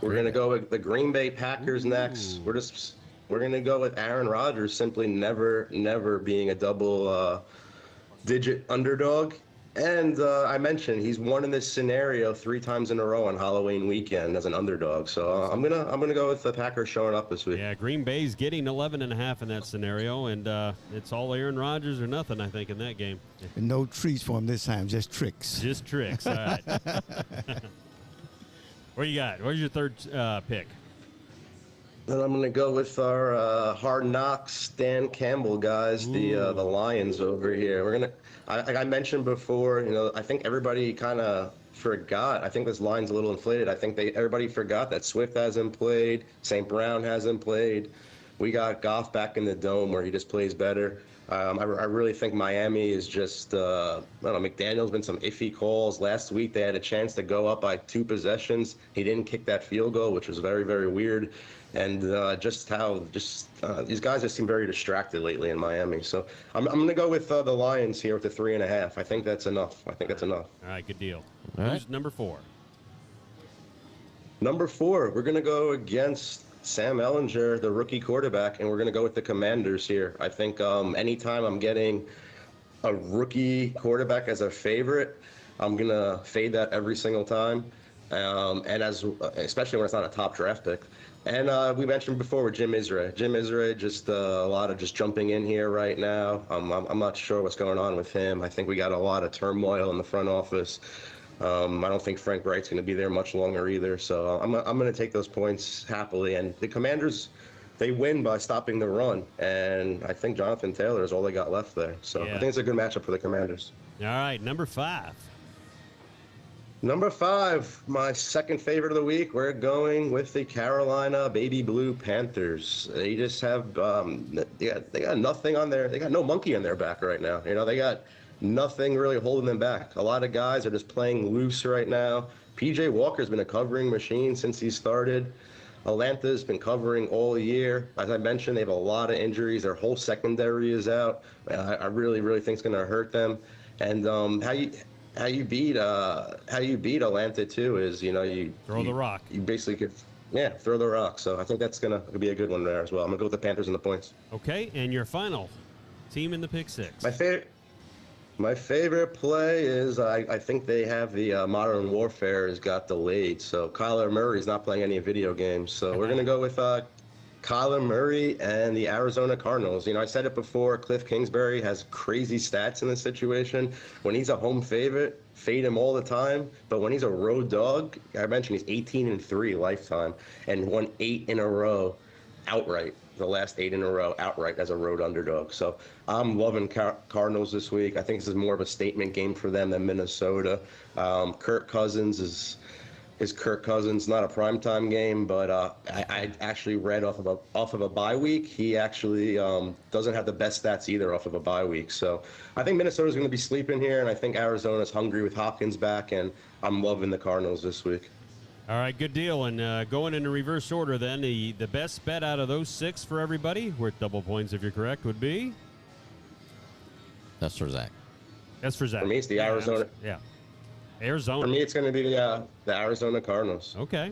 We're gonna go with the Green Bay Packers next. We're gonna go with Aaron Rodgers simply never being a double-digit underdog. And I mentioned he's won in this scenario 3 times in a row on Halloween weekend as an underdog. So I'm gonna go with the Packers showing up this week. Yeah, Green Bay's getting 11.5 in that scenario, and it's all Aaron Rodgers or nothing, I think, in that game. And no treats for him this time, just tricks. Just tricks. All right. What you got? Where's your third pick? Then I'm going to go with our Hard Knocks Dan Campbell guys, the Lions over here. We're going to, like I mentioned before, I think everybody kind of forgot. I think this line's a little inflated. I think everybody forgot that Swift hasn't played, St. Brown hasn't played. We got Goff back in the dome where he just plays better. I really think Miami is just, I don't know, McDaniel's been some iffy calls. Last week they had a chance to go up by 2 possessions. He didn't kick that field goal, which was very, very weird. And these guys just seem very distracted lately in Miami. So I'm going to go with the Lions here with the 3.5. I think that's enough. All right, good deal. All right. Who's number 4? Number 4, we're going to go against Sam Ehlinger, the rookie quarterback, and we're going to go with the Commanders here. I think anytime I'm getting a rookie quarterback as a favorite, I'm going to fade that every single time, and especially when it's not a top draft pick. And we mentioned before with Jim Irsay. Jim Irsay, just a lot of just jumping in here right now. I'm not sure what's going on with him. I think we got a lot of turmoil in the front office. I don't think Frank Wright's going to be there much longer either. So I'm going to take those points happily. And the Commanders, they win by stopping the run. And I think Jonathan Taylor is all they got left there. So I think it's a good matchup for the Commanders. All right, number 5. Number 5, my second favorite of the week. We're going with the Carolina Baby Blue Panthers. They just have, they got nothing on there. They got no monkey on their back right now. They got nothing really holding them back. A lot of guys are just playing loose right now. PJ Walker's been a covering machine since he started. Atlanta's been covering all year. As I mentioned, they have a lot of injuries. Their whole secondary is out. I really, really think it's going to hurt them. And how you beat Atlanta too is you throw the rock. You basically could throw the rock. So I think that's gonna be a good one there as well. I'm gonna go with the Panthers and the points. Okay, and your final team in the pick 6. My favorite play is I think they have the Modern Warfare has got delayed. So Kyler Murray's not playing any video games. So we're gonna go with Kyler Murray and the Arizona Cardinals. I said it before, Cliff Kingsbury has crazy stats in this situation. When he's a home favorite, fade him all the time. But when he's a road dog, I mentioned he's 18-3 lifetime and won 8 in a row outright. The last 8 in a row outright as a road underdog. So I'm loving Cardinals this week. I think this is more of a statement game for them than Minnesota. Kirk Cousins is Kirk Cousins, not a primetime game, but I actually read off of a bye week. He actually doesn't have the best stats either off of a bye week. So I think Minnesota's going to be sleeping here, and I think Arizona's hungry with Hopkins back, and I'm loving the Cardinals this week. All right, good deal. And going in reverse order then, the best bet out of those 6 for everybody, worth double points if you're correct, would be? That's for Zach. That's for Zach. For me, it's the Arizona. Yeah. Arizona. For me, it's going to be the Arizona Cardinals. Okay.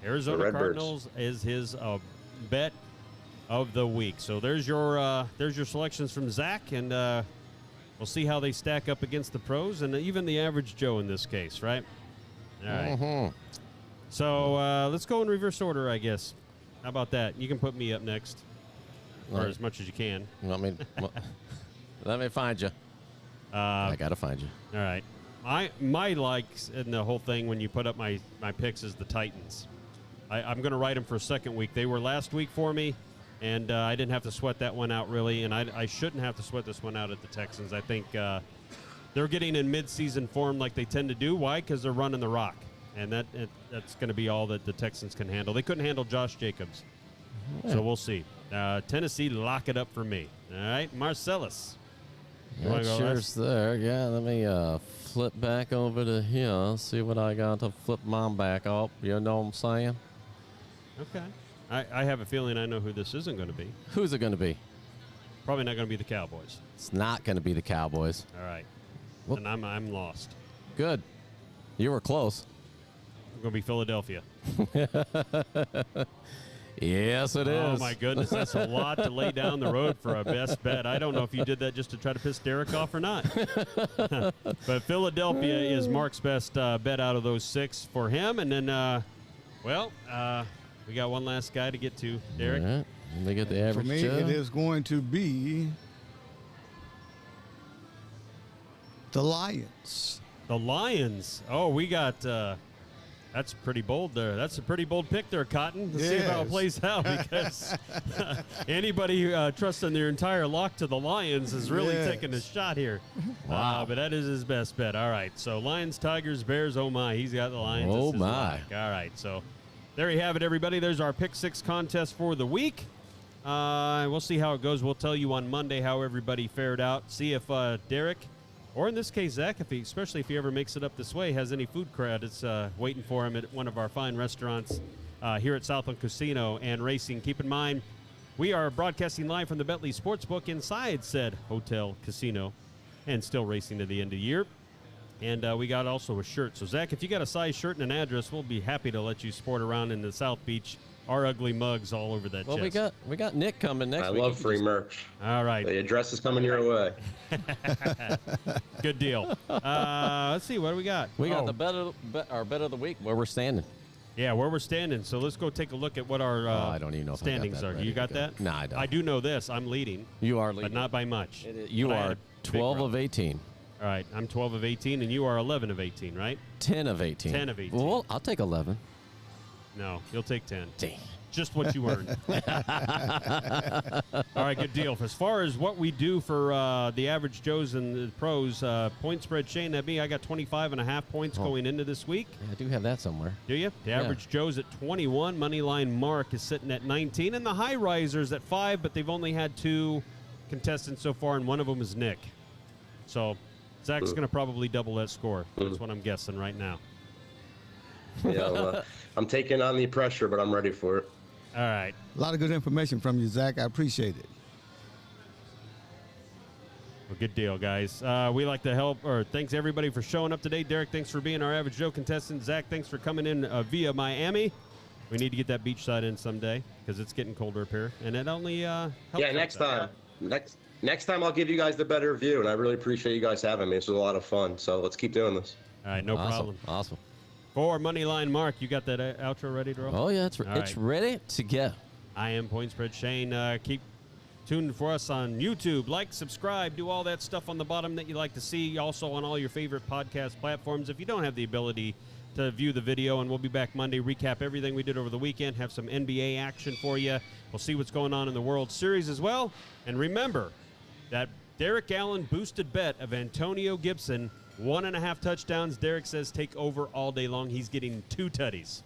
Arizona Cardinals is his bet of the week. So there's your selections from Zach, and we'll see how they stack up against the pros and even the average Joe in this case, right? All right. Mm-hmm. So let's go in reverse order, I guess. How about that? You can put me up next, or as much as you can. Let me find you. I gotta find you. All right. My likes in the whole thing when you put up my picks is the Titans. I'm going to write them for a second week. They were last week for me, and I didn't have to sweat that one out really, and I shouldn't have to sweat this one out at the Texans. I think they're getting in midseason form like they tend to do. Why? Because they're running the rock, and that's going to be all that the Texans can handle. They couldn't handle Josh Jacobs, so we'll see. Tennessee, lock it up for me. All right, Marcellus. That yours there. Yeah, let me flip back over to here. See what I got to flip mine back up. You know what I'm saying? Okay. I have a feeling I know who this isn't going to be. Who's it going to be? Probably not going to be the Cowboys. It's not going to be the Cowboys. All right. Well, and I'm lost. Good. You were close. I'm going to be Philadelphia. Yes, it is. Oh, my goodness. That's a lot to lay down the road for a best bet. I don't know if you did that just to try to piss Derek off or not. But Philadelphia is Mark's best bet out of those 6 for him. And then, we got one last guy to get to, Derek. All right. Let me get the average. For me, it is going to be the Lions. The Lions. Oh, we got That's pretty bold there. That's a pretty bold pick there, Cotton. Let's see how it plays out, because anybody trusting their entire lock to the Lions is really taking a shot here. Wow. But that is his best bet. All right, so Lions, Tigers, Bears, oh my. He's got the Lions. Oh, That's his my. lock. All right, so there you have it, everybody. There's our Pick 6 contest for the week. We'll see how it goes. We'll tell you on Monday how everybody fared out. See if Derek, or in this case, Zach, especially if he ever makes it up this way, has any food credits waiting for him at one of our fine restaurants here at Southland Casino and Racing. Keep in mind, we are broadcasting live from the Bentley Sportsbook inside said hotel, casino, and still racing to the end of the year. And we got also a shirt. So, Zach, if you got a size shirt and an address, we'll be happy to let you sport around in the South Beach. Our ugly mugs all over that chest. Well, we got Nick coming next week. I love free merch. All right. The address is coming your way. Good deal. Let's see. What do we got? We got our bet of the week, where we're standing. Yeah, where we're standing. So let's go take a look at what our I don't even know if standings I got that are. ready You got to go. that? No, I don't. I do know this. I'm leading. You are leading. But not by much. You But I are had a big 12 run. of 18. All right. I'm 12 of 18, and you are 11 of 18, right? 10 of 18. 10 of 18. Well, I'll take 11. No, you'll take 10. Dang. Just what you earned. All right, good deal. As far as what we do for the average Joes and the pros, point spread, Shane, that me, I got 25.5 points going into this week. I do have that somewhere. Do you? The average Joe's at 21. Moneyline Mark is sitting at 19. And the high risers at 5, but they've only had 2 contestants so far, and one of them is Nick. So Zach's going to probably double that score. That's what I'm guessing right now. Yeah, well, I'm taking on the pressure, but I'm ready for it. All right. A lot of good information from you, Zach. I appreciate it. Well, good deal, guys. We like to help, or thanks everybody for showing up today. Derek, thanks for being our average Joe contestant. Zach, thanks for coming in via Miami. We need to get that beachside in someday because it's getting colder up here, and it only helps. Yeah, next time. Next time I'll give you guys the better view, and I really appreciate you guys having me. This was a lot of fun, so let's keep doing this. All right, no problem. Awesome. For Moneyline Mark, you got that outro ready to roll? Oh, yeah, it's right. ready to go. I am Point Spread Shane. Keep tuned for us on YouTube. Like, subscribe, do all that stuff on the bottom that you like to see. Also on all your favorite podcast platforms. If you don't have the ability to view the video, and we'll be back Monday, recap everything we did over the weekend, have some NBA action for you. We'll see what's going on in the World Series as well. And remember that Derek Allen boosted bet of Antonio Gibson, 1.5 touchdowns. Derek says take over all day long. He's getting 2 tutties.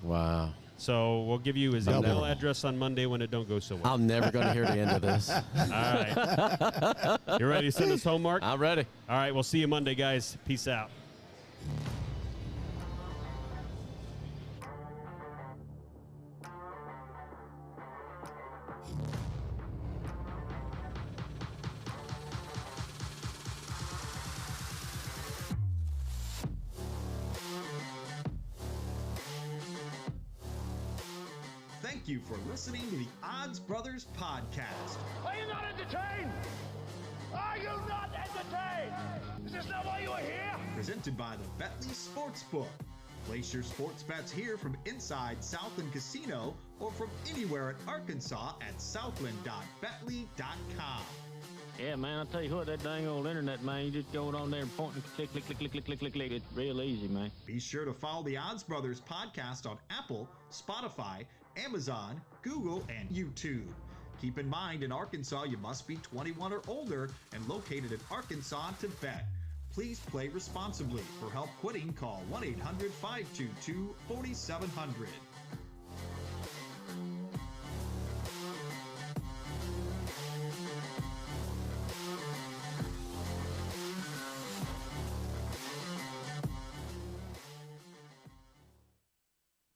Wow. So we'll give you his email address on Monday when it don't go so well. I'm never going to hear the end of this. All right. You ready to send us home, Mark? I'm ready. All right. We'll see you Monday, guys. Peace out. Thank you for listening to the Odds Brothers Podcast. Are you not entertained? Are you not entertained? Is this not why you are here? Presented by the Bentley Sportsbook. Place your sports bets here from inside Southland Casino or from anywhere in Arkansas at southland.bentley.com. Yeah, man, I'll tell you what, that dang old internet, man, you just go on there and point and click, click, click, click, click, click, click, click. It's real easy, man. Be sure to follow the Odds Brothers Podcast on Apple, Spotify, Amazon, Google, and YouTube. Keep in mind, in Arkansas, you must be 21 or older and located in Arkansas to bet. Please play responsibly. For help quitting, call 1-800-522-4700.